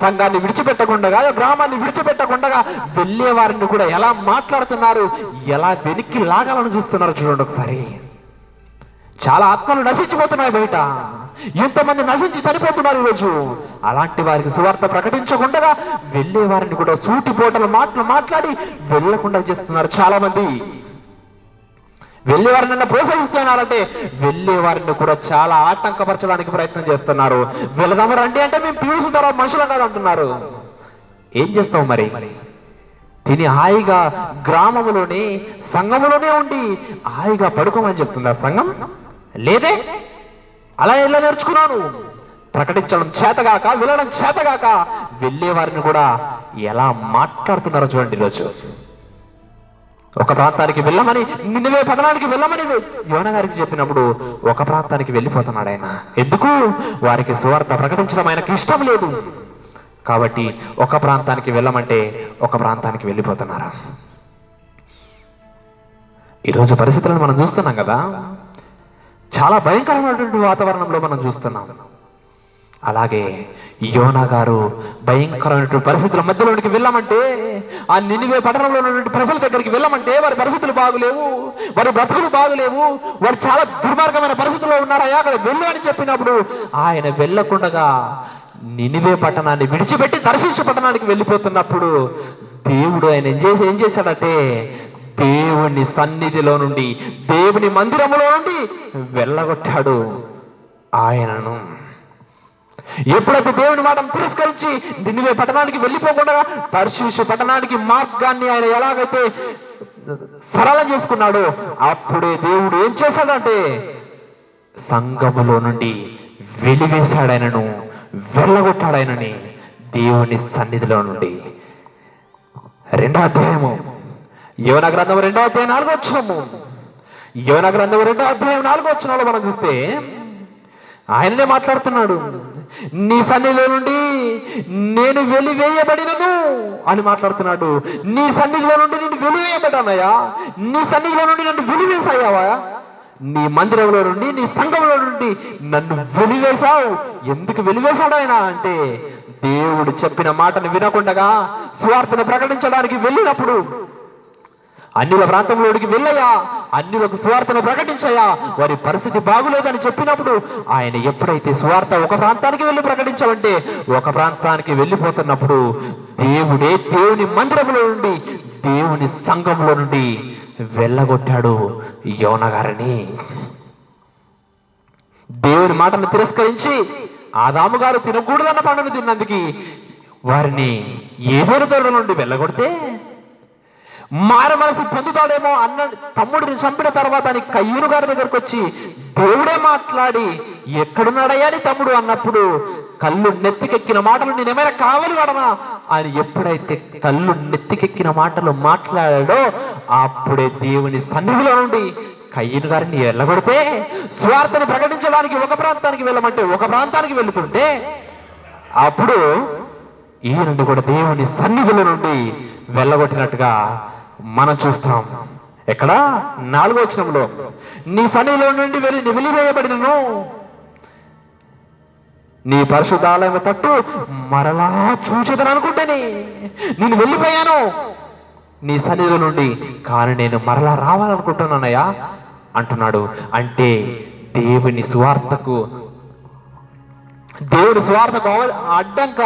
సంఘాన్ని విడిచిపెట్టకుండా, గ్రామాన్ని విడిచిపెట్టకుండా వెళ్ళే వారిని కూడా ఎలా మాట్లాడుతున్నారు, ఎలా వెనక్కి లాగాలని చూస్తున్నారు చూడండి ఒకసారి. చాలా ఆత్మలు నశించిపోతున్నాయి బయట, ఎంతమంది నశించి చనిపోతున్నారు ఈరోజు. అలాంటి వారికి సువార్త ప్రకటించకుండా వెళ్ళే వారిని కూడా సూటిపోటల మాటలు మాట్లాడి వెళ్ళకుండా చేస్తున్నారు చాలా మంది. వెళ్ళే వారిని ప్రోత్సహిస్తున్నారంటే వెళ్ళే వారిని కూడా చాలా ఆటంకపరచడానికి ప్రయత్నం చేస్తున్నారు. వెళదాము రండి అంటే మేము పీల్చుతారా మనుషులు అన్నారు అంటున్నారు. ఏం చేస్తావు మరి? తిని హాయిగా గ్రామంలోనే సంఘములోనే ఉండి హాయిగా పడుకోమని చెప్తుందా సంఘం? లేదే. అలా ఎలా నేర్చుకున్నాను? ప్రకటించడం చేతగాక, వెళ్ళడం చేతగాక వెళ్ళే వారిని కూడా ఎలా మాట్లాడుతున్నారో చూడండి. ఈరోజు ఒక ప్రాంతానికి వెళ్ళమని, నిన్నవే పట్టణానికి వెళ్ళమని యోనా గారికి చెప్పినప్పుడు ఒక ప్రాంతానికి వెళ్ళిపోతున్నాడు ఆయన. ఎందుకు? వారికి సువార్త ప్రకటించడం ఆయనకు ఇష్టం లేదు కాబట్టి ఒక ప్రాంతానికి వెళ్ళమంటే ఒక ప్రాంతానికి వెళ్ళిపోతున్నారు. ఈరోజు పరిస్థితులను మనం చూస్తున్నాం కదా, చాలా భయంకరమైనటువంటి వాతావరణంలో మనం చూస్తున్నాం. అలాగే యోనా గారు భయంకరమైనటువంటి పరిస్థితుల మధ్యలోనికి వెళ్ళమంటే, ఆ నినివే పట్టణంలో ఉన్నటువంటి ప్రజల దగ్గరికి వెళ్ళమంటే వారి పరిస్థితులు బాగులేవు, వారి బ్రతుకులు బాగులేవు, వారు చాలా దుర్మార్గమైన పరిస్థితుల్లో ఉన్నారయ్యా, అక్కడ వెళ్ళు అని చెప్పినప్పుడు ఆయన వెళ్ళకుండా నినివే పట్టణాన్ని విడిచిపెట్టి తర్షీషు పట్టణానికి వెళ్ళిపోతున్నప్పుడు దేవుడు ఆయన ఏం చేశాడంటే దేవుని సన్నిధిలో నుండి, దేవుని మందిరములో నుండి వెళ్ళగొట్టాడు ఆయనను. ఎప్పుడైతే దేవుని మాటను తిరస్కరించి నినివే పట్టణానికి వెళ్ళిపోకుండా తర్షీషు పట్టణానికి మార్గాన్ని ఆయన ఎలాగైతే సరళం చేసుకున్నాడో అప్పుడే దేవుడు ఏం చేశాడంటే సంఘములో నుండి వెలివేశాడు ఆయనను, వెళ్ళగొట్టాడు ఆయనని దేవుని సన్నిధిలో నుండి. 2వ అధ్యాయము యోనా గ్రంథం 2వ అధ్యాయం 4వ వచనము. యోనా గ్రంథం 2వ అధ్యాయం 4వ వచనంలో మనం చూస్తే ఆయననే మాట్లాడుతున్నాడు. నీ సన్నిధిలో నుండి నేను వెలివేయబడినను అని మాట్లాడుతున్నాడు. నీ సన్నిధిలో నుండి నేను వెలివేయబడ్డానయ్యా, నీ సన్నిధిలో నుండి నన్ను వెలివేసాయావా, నీ మందిరంలో నుండి, నీ సంఘంలో నుండి నన్ను వెలివేశావు. ఎందుకు వెలివేశాడు ఆయన అంటే దేవుడు చెప్పిన మాటను వినకుండా సువార్తను ప్రకటించడానికి వెళ్ళినప్పుడు, అన్యుల ప్రాంతంలోకి వెళ్ళయ్యా, అన్యులకు సువార్తను ప్రకటించయ్యా, వారి పరిస్థితి బాగులేదని చెప్పినప్పుడు ఆయన ఎప్పుడైతే సువార్త ఒక ప్రాంతానికి వెళ్ళి ప్రకటించమంటే ఒక ప్రాంతానికి వెళ్ళిపోతున్నప్పుడు దేవుడే దేవుని మందిరంలో నుండి, దేవుని సంఘంలో నుండి వెళ్ళగొట్టాడు యోనా గారిని. దేవుని మాటను తిరస్కరించి ఆదాము గారు తినకూడదన్న పండును తిన్నందుకు వారిని ఏదైనా తోట నుండి వెళ్ళగొడితే మార మనసు పొందుతాడేమో అన్న తమ్ముడిని చంపిన తర్వాత అని కయ్యూరు గారి దగ్గరకు వచ్చి దేవుడే మాట్లాడి ఎక్కడున్నాడయ్యా అని తమ్ముడు అన్నప్పుడు కళ్ళు నెత్తికెక్కిన మాటలు నేనేమైనా కావాలి వాడనా అని ఎప్పుడైతే కళ్ళు నెత్తికెక్కిన మాటలు మాట్లాడాడో అప్పుడే దేవుని సన్నిధిలో నుండి కయ్యూరు గారిని వెళ్ళగొడితే స్వార్థను ప్రకటించడానికి ఒక ప్రాంతానికి వెళ్ళమంటే ఒక ప్రాంతానికి వెళుతుంటే అప్పుడు ఈ నుండి కూడా దేవుని సన్నిధిలో నుండి వెళ్ళగొట్టినట్టుగా మనం చూస్తాం. ఎక్కడ? 4వ వచనంలో నీ సన్నిధిలో నుండి వెలివేయబడినను, నీ పరిశుద్ధాలయం తట్టు మరలా చూచెదను అనుకుంటేనే నేను వెళ్ళిపోయాను నీ సన్నిధిలో నుండి, కానీ నేను మరలా రావాలనుకుంటున్నానయ్యా అంటున్నాడు. అంటే దేవుని సువార్తకు అడ్డంక,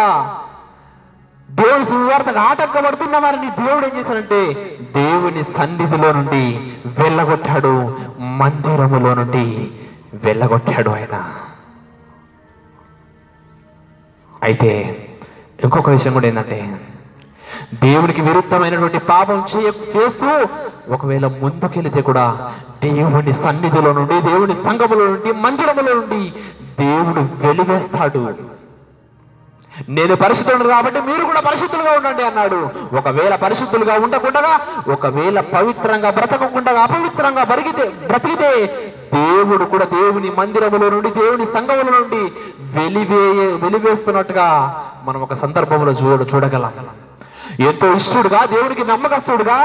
దేవుని సువార్తకు ఆటంకపడుతున్న వారిని దేవుడు ఏం చేశాడంటే దేవుని సన్నిధిలో నుండి వెళ్ళగొట్టాడు, మందిరములో నుండి వెళ్ళగొట్టాడు ఆయన. అయితే ఇంకొక విషయం కూడా ఏంటంటే దేవుడికి విరుద్ధమైనటువంటి పాపం చేస్తూ ఒకవేళ ముందుకెళితే కూడా దేవుని సన్నిధిలో నుండి, దేవుని సంఘములో నుండి, మందిరములో నుండి దేవుడు వెలివేస్తాడు. నేను పరిశుద్ధుడు కాబట్టి మీరు కూడా పరిశుద్ధులుగా ఉండండి అన్నాడు. ఒకవేళ పరిశుద్ధులుగా ఉండకుండా, ఒకవేళ పవిత్రంగా బ్రతకకుండా అపవిత్రంగా బ్రతికితే దేవుడు కూడా దేవుని మందిరములో నుండి, దేవుని సంఘముల నుండి వెలివేస్తున్నట్టుగా మనం ఒక సందర్భంలో చూడగలం. ఎంతో ఇష్టడుగా, దేవుడికి నమ్మకస్తుడుగా,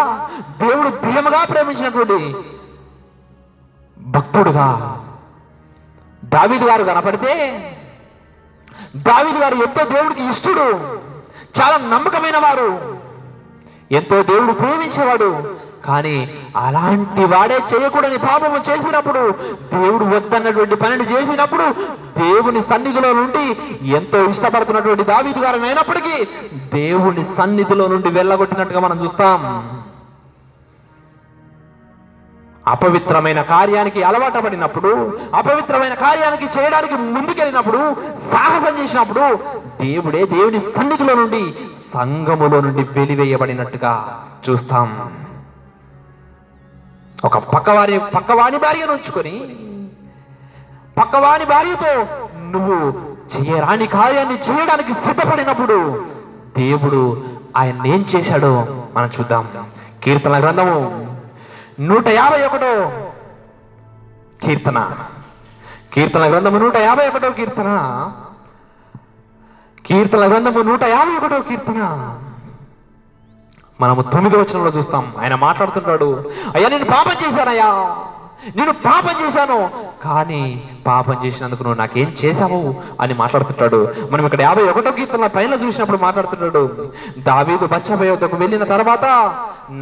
దేవుడు ప్రియముగా ప్రేమించినటువంటి భక్తుడుగా దావీదు గారు కనపడితే, దావీదు గారు ఎంతో దేవుడికి ఇష్టడు, చాలా నమ్మకమైన వారు, ఎంతో దేవుడు ప్రేమించేవాడు. కానీ అలాంటి వాడే చేయకూడని పాపము చేసినప్పుడు, దేవుడు వద్దన్నటువంటి పనిని చేసినప్పుడు దేవుని సన్నిధిలో నుండి ఎంతో ఇష్టపడుతున్నటువంటి దావీదు గారు అయినప్పటికీ దేవుని సన్నిధిలో నుండి వెళ్ళగొట్టినట్టుగా మనం చూస్తాం. అపవిత్రమైన కార్యానికి అలవాటు పడినప్పుడు, అపవిత్రమైన కార్యానికి చేయడానికి ముందుకెళ్ళినప్పుడు, సాహసం చేసినప్పుడు దేవుడే దేవుని సన్నిధిలో నుండి, సంఘములో నుండి వెలివేయబడినట్టుగా చూస్తాం. ఒక పక్కవాని భార్యను ఉంచుకొని పక్కవాని భార్యతో నువ్వు చేయరాని కార్యాన్ని చేయడానికి సిద్ధపడినప్పుడు దేవుడు ఆయన ఏం చేశాడో మనం చూద్దాం. కీర్తన గ్రంథము 151 కీర్తన, కీర్తన గ్రంథము 151 కీర్తన, కీర్తన గ్రంథము 151 కీర్తన మనము 9వ వచనంలో చూస్తాం. ఆయన మాట్లాడుతున్నాడు, అయ్యా నేను పాపం చేశానయ్యా, నేను పాపం చేశాను, కానీ పాపం చేసినందుకు నువ్వు నాకేం చేశావు అని మాట్లాడుతుంటాడు. మనం ఇక్కడ 51వ కీర్తన పైన చూసినప్పుడు మాట్లాడుతున్నాడు, దావీదు బత్షెబ యొద్దకు వెళ్ళిన తర్వాత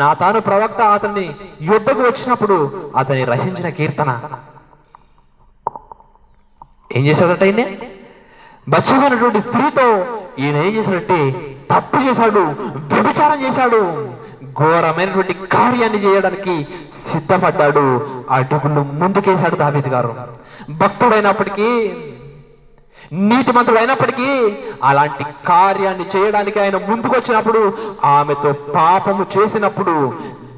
నాతాను ప్రవక్త అతన్ని యుద్ధకు వచ్చినప్పుడు అతన్ని రచించిన కీర్తన. ఏం చేశాడట ఈయన? బత్షెబ అనేటువంటి స్త్రీతో ఈయన ఏం చేశాడంటే తప్పు చేశాడు, వ్యభిచారం చేశాడు, ఘోరమైనటువంటి కార్యాన్ని చేయడానికి సిద్ధపడ్డాడు. అడుగులు ముందుకేశాడు దావీదు గారు. భక్తుడైనప్పటికీ, నీతిమంతుడు అయినప్పటికీ అలాంటి కార్యాన్ని చేయడానికి ఆయన ముందుకు వచ్చినప్పుడు, ఆమెతో పాపము చేసినప్పుడు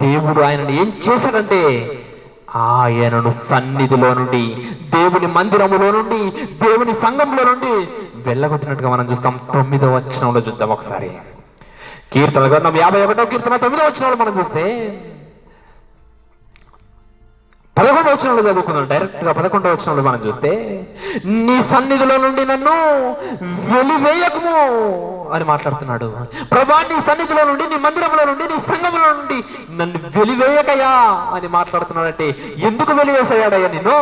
దేవుడు ఆయనను ఏం చేశాడంటే ఆయనను సన్నిధిలో నుండి, దేవుని మందిరములో నుండి, దేవుని సంఘంలో నుండి వెళ్ళగొట్టినట్టుగా మనం చూస్తాం. 9వ వచనంలో చూద్దాం ఒకసారి. కీర్తన గ్రంథం 51వ కీర్తన 9వ వచనంలో మనం చూస్తే 11వ వచనంలో చదువుకుందాం. డైరెక్ట్ గా 11వ వచనంలో మనం చూస్తే, నీ సన్నిధిలో నుండి నన్ను వెలివేయకము అని మాట్లాడుతున్నాడు. ప్రభా నీ సన్నిధిలో నుండి, నీ మందిరంలో నుండి, నీ సంఘంలో నుండి నన్ను వెలివేయకయా అని మాట్లాడుతున్నాడంటే ఎందుకు వెలివేసాడయ్యా నిన్ను?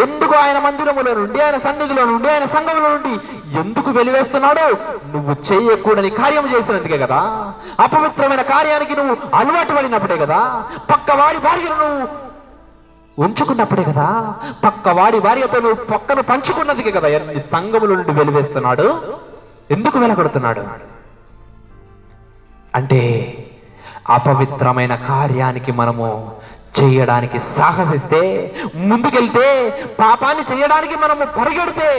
ఎందుకు ఆయన మందిరములో నుండి, ఆయన సన్నిధిలో నుండి, ఆయన సంఘంలో నుండి ఎందుకు వెలివేస్తున్నాడు? నువ్వు చేయకూడని కార్యం చేసినందుకే కదా, అపవిత్రమైన కార్యానికి నువ్వు అలవాటు పడినప్పుడే కదా, పక్కవాడి భార్యను నువ్వు ఉంచుకున్నప్పుడే కదా, పక్కవాడి భార్యతో నువ్వు పక్కను పంచుకున్నదికే కదా నీ సంఘముల నుండి వెలివేస్తున్నాడు. ఎందుకు వెలగొడుతున్నాడు అంటే, అపవిత్రమైన కార్యానికి మనము చేయడానికి సాహసిస్తే, ముందుకెళ్తే, పాపాన్ని చేయడానికి మనము పరిగెడితే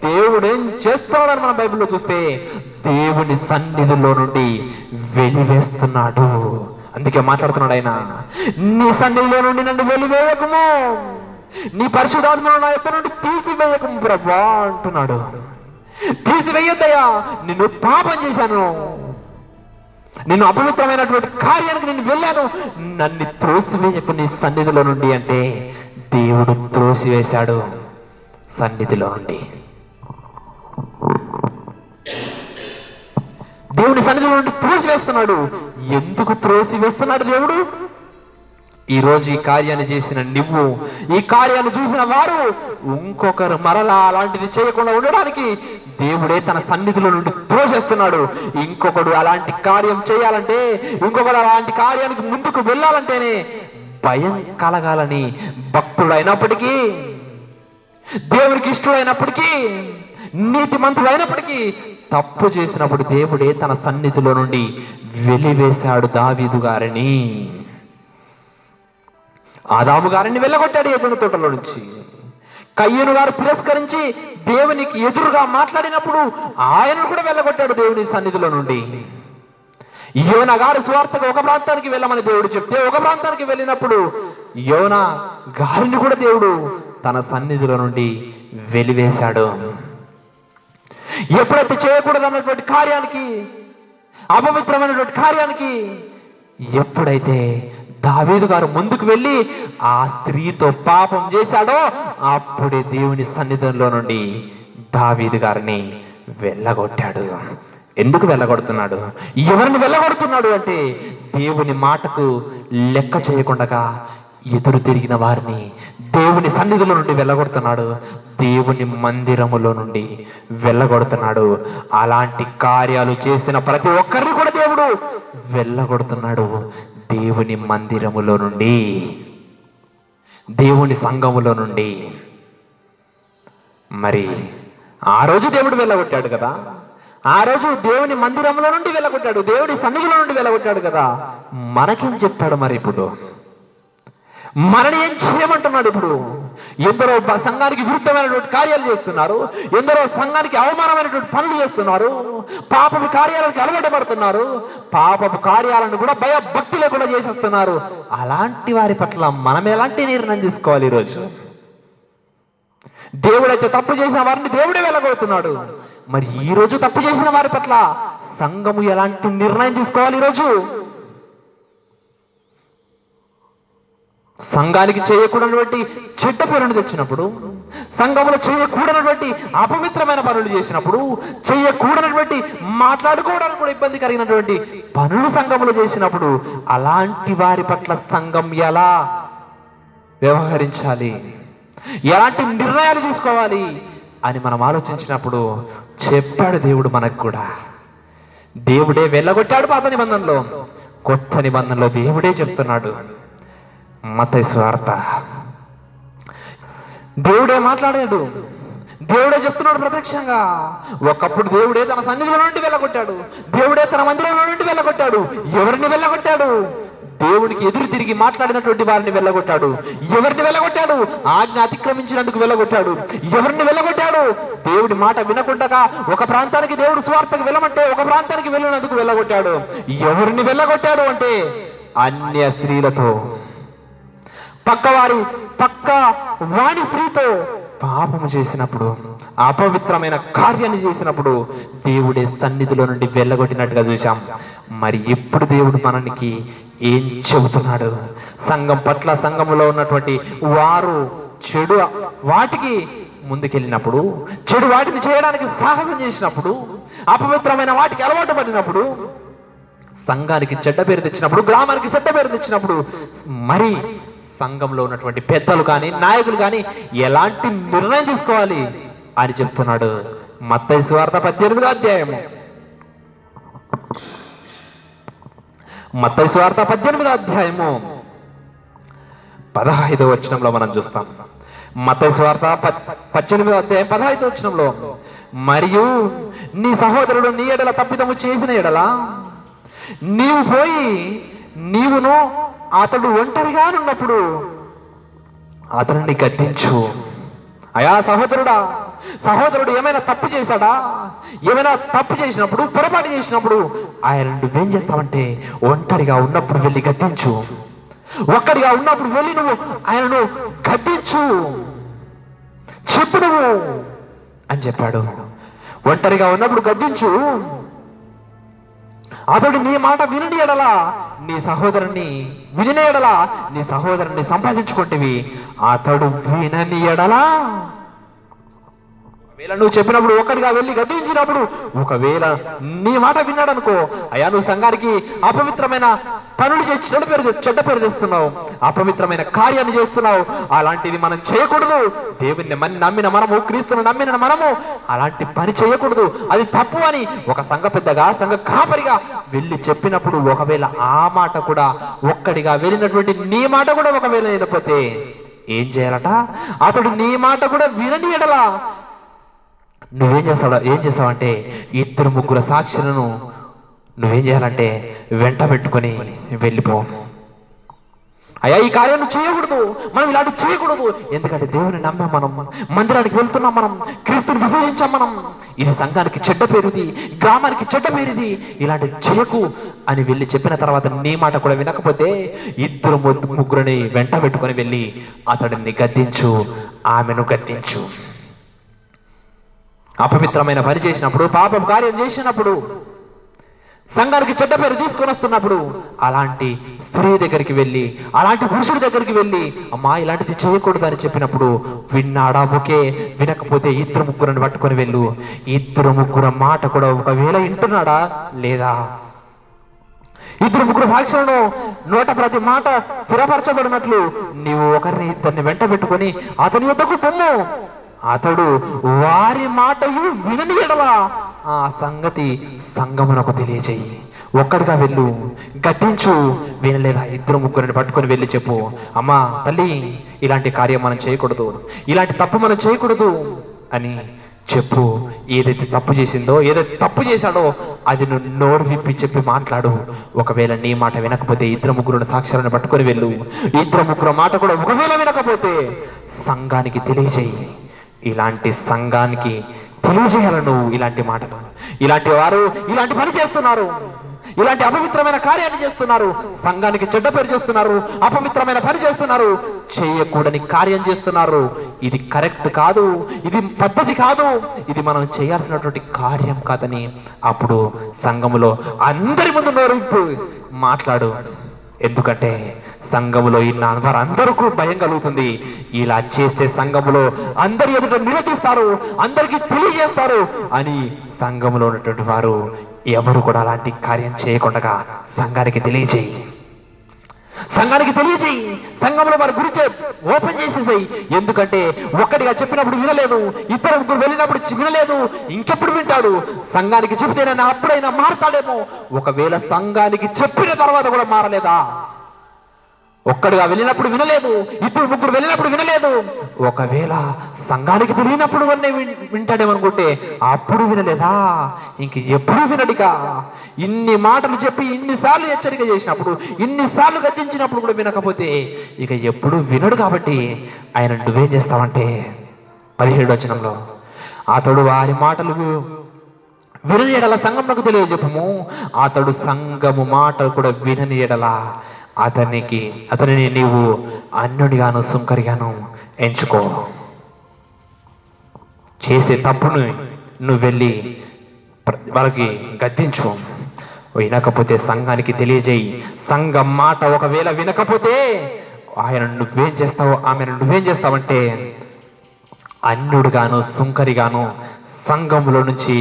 దేవుడు ఏం చేస్తున్నాడని మనం బైబిల్లో చూస్తే దేవుని సన్నిధిలో నుండి వెలివేస్తున్నాడు. అందుకే మాట్లాడుతున్నాడు ఆయన, నీ సన్నిధిలో నుండి నన్ను వెలివేయకము, నీ పరిశుద్ధాత్మను నా యొక్క నుండి తీసివేయకము ప్రభువా అంటున్నాడు. తీసివేయద్దయ్యా, నిన్ను పాపం చేశాను, నేను అపవిత్రమైనటువంటి కార్యానికి నేను వెళ్ళాను, నన్ను త్రోసివేయకు నీ సన్నిధిలో నుండి అంటే దేవుడు త్రోసివేశాడు సన్నిధిలో నుండి. దేవుని సన్నిధిలో నుండి త్రోసివేస్తున్నాడు. ఎందుకు త్రోసివేస్తున్నాడు దేవుడు? ఈ రోజు ఈ కార్యాన్ని చేసిన నువ్వు, ఈ కార్యాన్ని చూసిన వారు ఇంకొకరు మరలా అలాంటిది చేయకుండా ఉండడానికి దేవుడే తన సన్నిధిలో నుండి త్రోసేస్తున్నాడు. ఇంకొకడు అలాంటి కార్యం చేయాలంటే, ఇంకొకడు అలాంటి కార్యానికి ముందుకు వెళ్ళాలంటేనే భయం కలగాలని భక్తుడైనప్పటికీ, దేవునికి ఇష్టమైనప్పటికీ, నీతిమంతుడైనప్పటికీ తప్పు చేసినప్పుడు దేవుడే తన సన్నిధిలో నుండి వెలివేశాడు దావీదు గారిని. ఆదాము గారిని వెళ్ళగొట్టాడు ఏదెను తోటలో నుంచి. కయ్యను గారు తిరస్కరించి దేవునికి ఎదురుగా మాట్లాడినప్పుడు ఆయనను కూడా వెళ్ళగొట్టాడు దేవుని సన్నిధిలో నుండి. యోనా గారు స్వార్థగా ఒక ప్రాంతానికి వెళ్ళమని దేవుడు చెప్తే, ఒక ప్రాంతానికి వెళ్ళినప్పుడు యోనా గారిని కూడా దేవుడు తన సన్నిధిలో నుండి వెలివేశాడు. ఎప్పుడైతే చేయకూడదు అన్నటువంటి కార్యానికి, అపవిత్రమైనటువంటి కార్యానికి ఎప్పుడైతే దావీదు గారు ముందుకు వెళ్ళి ఆ స్త్రీతో పాపం చేశాడో అప్పుడే దేవుని సన్నిధిలో నుండి దావీదు గారిని వెళ్ళగొట్టాడు. ఎందుకు వెళ్ళగొడుతున్నాడు? ఎవరిని వెళ్ళగొడుతున్నాడు అంటే, దేవుని మాటకు లెక్క చేయకుండా ఎదురు తిరిగిన వారిని దేవుని సన్నిధిలో నుండి వెళ్ళగొడుతున్నాడు. దేవుని మందిరములో నుండి వెళ్ళగొడుతున్నాడు. అలాంటి కార్యాలు చేసిన ప్రతి ఒక్కరిని కూడా దేవుడు వెళ్ళగొడుతున్నాడు. దేవుని మందిరములో నుండి, దేవుని సంఘములో నుండి. మరి ఆ రోజు దేవుడు వెళ్ళగొట్టాడు కదా, ఆ రోజు దేవుని మందిరంలో నుండి వెళ్ళగొట్టాడు, దేవుని సన్నిధిలో నుండి వెళ్ళగొట్టాడు కదా, మనకేం చెప్తాడు మరి ఇప్పుడు? మనని ఏం చేయమంటున్నాడు? ఇప్పుడు ఎందరో సంఘానికి విరుద్ధమైనటువంటి కార్యాలు చేస్తున్నారు, ఎందరో సంఘానికి అవమానమైనటువంటి పనులు చేస్తున్నారు, పాపపు కార్యాలకు అలవాటు పడుతున్నారు, పాపపు కార్యాలను కూడా భయభక్తి లేకుండా చేసేస్తున్నారు. అలాంటి వారి పట్ల మనం ఎలాంటి నిర్ణయం తీసుకోవాలి? ఈరోజు దేవుడైతే తప్పు చేసిన వారిని దేవుడే వెళ్ళగొడుతున్నాడు. మరి ఈ రోజు తప్పు చేసిన వారి పట్ల సంఘము ఎలాంటి నిర్ణయం తీసుకోవాలి? ఈరోజు సంఘానికి చేయకూడనటువంటి చెడ్డ పనులు తెచ్చినప్పుడు, సంఘములో చేయకూడనటువంటి అపవిత్రమైన పనులు చేసినప్పుడు, చేయకూడనటువంటి మాట్లాడుకోవడానికి కూడా ఇబ్బంది కలిగినటువంటి పనులు సంఘములో చేసినప్పుడు, అలాంటి వారి పట్ల సంఘం ఎలా వ్యవహరించాలి, ఎలాంటి నిర్ణయాలు తీసుకోవాలి అని మనం ఆలోచించినప్పుడు చెప్పాడు దేవుడు మనకు కూడా. దేవుడే వెళ్ళగొట్టాడు పాత నిబంధనలో, కొత్త నిబంధనలో దేవుడే చెప్తున్నాడు. మత్తయి సువార్త దేవుడే మాట్లాడాడు, దేవుడే చెప్తున్నాడు ప్రత్యక్షంగా. ఒకప్పుడు దేవుడే తన సన్నిధిలో నుండి వెళ్ళగొట్టాడు, దేవుడే తన మందిరంలో నుండి వెళ్ళగొట్టాడు. ఎవరిని వెళ్ళగొట్టాడు? దేవుడికి ఎదురు తిరిగి మాట్లాడినటువంటి వారిని వెళ్ళగొట్టాడు. ఎవరిని వెళ్ళగొట్టాడు? ఆజ్ఞ అతిక్రమించినందుకు వెళ్ళగొట్టాడు. ఎవరిని వెళ్ళగొట్టాడు? దేవుడి మాట వినకుండా ఒక ప్రాంతానికి దేవుడు సువార్తకు వెళ్ళమంటే ఒక ప్రాంతానికి వెళ్ళినందుకు వెళ్ళగొట్టాడు. ఎవరిని వెళ్ళగొట్టాడు అంటే అన్య స్త్రీలతో, పక్క వాడి స్త్రీతో పాపము చేసినప్పుడు, అపవిత్రమైన కార్యాన్ని చేసినప్పుడు దేవుడే సన్నిధిలో నుండి వెళ్ళగొట్టినట్టుగా చూశాం. మరి ఎప్పుడు దేవుడు మనకి ఏం చెబుతున్నాడు? సంఘం పట్ల, సంఘములో ఉన్నటువంటి వారు చెడు వాటికి ముందుకెళ్ళినప్పుడు, చెడు వాటిని చేయడానికి సాహసం చేసినప్పుడు, అపవిత్రమైన వాటికి అలవాటు పడినప్పుడు, సంఘానికి చెడ్డ పేరు తెచ్చినప్పుడు, గ్రామానికి చెడ్డ పేరు తెచ్చినప్పుడు, మరి సంఘంలో ఉన్నటువంటి పెద్దలు కానీ నాయకులు కానీ ఎలాంటి నిర్ణయం తీసుకోవాలి అని చెప్తున్నాడు. మత్తయి సువార్త 18వ అధ్యాయము, మత్తయి సువార్త 18వ అధ్యాయము 15వ వచనంలో మనం చూస్తాం. మత్తయి సువార్త 18వ అధ్యాయం 15వ వచనంలో, మరియు నీ సహోదరుడు నీ ఎడల తప్పిదము చేసిన ఎడల నీవు పోయి నీవును అతడు ఒంటరిగా ఉన్నప్పుడు అతన్ని గద్దించు. అయా సహోదరుడు ఏమైనా తప్పు చేశాడా? ఏమైనా తప్పు చేసినప్పుడు, పొరపాటు చేసినప్పుడు ఆయన నువ్వేం చేస్తావంటే ఒంటరిగా ఉన్నప్పుడు వెళ్ళి గద్దించు. ఒక్కడిగా ఉన్నప్పుడు వెళ్ళి నువ్వు ఆయనను గద్దించు, చెప్పు నువ్వు అని చెప్పాడు. ఒంటరిగా ఉన్నప్పుడు గద్దించు. అతడు నీ మాట వినని ఎడలా నీ సహోదరుని విని ఎడలా నీ సహోదరుని సంపాదించుకుంటేవి. అతడు వినని ఎడలా, ఒకవేళ నువ్వు చెప్పినప్పుడు ఒక్కడిగా వెళ్ళి గద్దించినప్పుడు ఒకవేళ నీ మాట విన్నాడనుకో, అయ్యా నువ్వు సంఘానికి అపవిత్రమైన పనులు చేసి చెడ్డ పేరు తెస్తున్నావు, అపవిత్రమైన కార్యాన్ని చేస్తున్నావు. అలాంటిది మనం చేయకూడదు. దేవుణ్ణి నమ్మిన మనము, క్రీస్తును నమ్మిన మనము అలాంటి పని చేయకూడదు, అది తప్పు అని ఒక సంఘ పెద్దగా, సంఘ కాపరిగా వెళ్ళి చెప్పినప్పుడు ఒకవేళ ఆ మాట కూడా, ఒక్కడిగా వెళ్ళినటువంటి నీ మాట కూడా ఒకవేళ వినకపోతే ఏం చేయాలట? అతడు నీ మాట కూడా వినని ఎడలా ఏం చేస్తావంటే 2-3 సాక్షులను నువ్వేం చేయాలంటే వెంట పెట్టుకొని వెళ్ళిపో. అయ్యా ఈ కార్యం చేయకూడదు, మనం ఇలాంటి చేయకూడదు. ఎందుకంటే దేవుని నమ్మాం, మనం మందిరానికి వెళ్తున్నాం, మనం క్రీస్తుని విశ్వసించాం, మనం ఇది సంఘానికి చెడ్డ పేరుది, గ్రామానికి చెడ్డ పేరుది, ఇలాంటి చేయకు అని వెళ్ళి చెప్పిన తర్వాత నీ మాట కూడా వినకపోతే 2-3 వెంట పెట్టుకొని వెళ్ళి అతడిని గద్దించు, ఆమెను గద్దించు. అపవిత్రమైన పని చేసినప్పుడు, పాపం కార్యం చేసినప్పుడు, సంఘానికి చెడ్డ పేరు తీసుకొని వస్తున్నప్పుడు అలాంటి స్త్రీ దగ్గరికి వెళ్ళి, అలాంటి పురుషుడి దగ్గరికి వెళ్ళి, అమ్మా ఇలాంటిది చేయకూడదు అని చెప్పినప్పుడు విన్నాడా? ఓకే. వినకపోతే 2-3 పట్టుకొని వెళ్ళు. 2-3 మాట కూడా ఒకవేళ వింటున్నాడా లేదా? 2-3 సాక్షులను నోట ప్రతి మాట స్థిరపరచబడినట్లు నీవు ఒకరిని 2 వెంట పెట్టుకొని అతని యొద్దకు పొమ్ము. అతడు వారి మాటయు వినని ఎడలా ఆ సంగతి సంఘమునకు తెలియజేయి. ఒక్కడిగా వెళ్ళు, గద్దించు. వినలేదా? 2-3 పట్టుకొని వెళ్ళి చెప్పు, అమ్మా తల్లి ఇలాంటి కార్యం మనం చేయకూడదు, ఇలాంటి తప్పు మనం చేయకూడదు అని చెప్పు, ఏదైతే తప్పు చేసిందో, ఏదైతే తప్పు చేశాడో అది నువ్వు నోరు విప్పి చెప్పి మాట్లాడు. ఒకవేళ నీ మాట వినకపోతే 2-3 సాక్ష్యాలను పట్టుకొని వెళ్ళు. 2-3 మాట కూడా ఒకవేళ వినకపోతే సంఘానికి తెలియజేయి. ఇలాంటి సంఘానికి తెలియజేయాలి నువ్వు ఇలాంటి మాటలు. ఇలాంటి వారు ఇలాంటి పని చేస్తున్నారు, ఇలాంటి అపవిత్రమైన కార్యాన్ని చేస్తున్నారు, సంఘానికి చెడ్డ పేరు చేస్తున్నారు, అపవిత్రమైన పని చేస్తున్నారు, చేయకూడని కార్యం చేస్తున్నారు. ఇది కరెక్ట్ కాదు, ఇది పద్ధతి కాదు, ఇది మనం చేయాల్సినటువంటి కార్యం కాదని అప్పుడు సంఘములో అందరి ముందు నోరింపు మాట్లాడు. ఎందుకంటే సంఘములో వారందరూ భయం కలుగుతుంది. ఇలా చేస్తే సంఘములో అందరి ఎదుట నిలదీస్తారు, అందరికీ తెలియజేస్తారు అని సంఘములో ఉన్నటువంటి వారు ఎవరు కూడా అలాంటి కార్యం చేయకుండా సంఘానికి తెలియజేయి. సంఘంలో వారి గురించి ఓపెన్ చేసేసాయి. ఎందుకంటే ఒక్కడిగా చెప్పినప్పుడు వినలేదు, 2-3 వెళ్ళినప్పుడు వినలేదు, ఇంకెప్పుడు వింటాడు? సంఘానికి చెప్తేనైనా అప్పుడైనా మారతాడేమో. ఒకవేళ సంఘానికి చెప్పిన తర్వాత కూడా మారలేదా? ఒక్కడిగా వెళ్ళినప్పుడు వినలేదు, 2-3 వెళ్ళినప్పుడు వినలేదు, ఒకవేళ సంఘానికి తెలియనప్పుడు వింటాడేమనుకుంటే అప్పుడు వినలేదా? ఇంక ఎప్పుడు వినడిగా? ఇన్ని మాటలు చెప్పి ఇన్నిసార్లు హెచ్చరిక చేసినప్పుడు, ఇన్నిసార్లు గద్దించినప్పుడు కూడా వినకపోతే ఇక ఎప్పుడు వినడు. కాబట్టి ఆయన నువ్వేం చేస్తావంటే 17వ వచనంలో, అతడు వారి మాటలు వినని ఎడల సంఘమునకు తెలియజెప్పము, అతడు సంఘము మాటలు కూడా వినని ఎడల అతనిని నీవు అన్యుడిగాను సుంకరిగాను ఎంచుకో. చేసే తప్పును నువ్వు వెళ్ళి వాళ్ళకి గద్దించు. వినకపోతే సంఘానికి తెలియజేయి. సంఘం మాట ఒకవేళ వినకపోతే ఆమెను నువ్వేం చేస్తావంటే అన్యుడుగాను సుంకరిగాను సంఘంలో నుంచి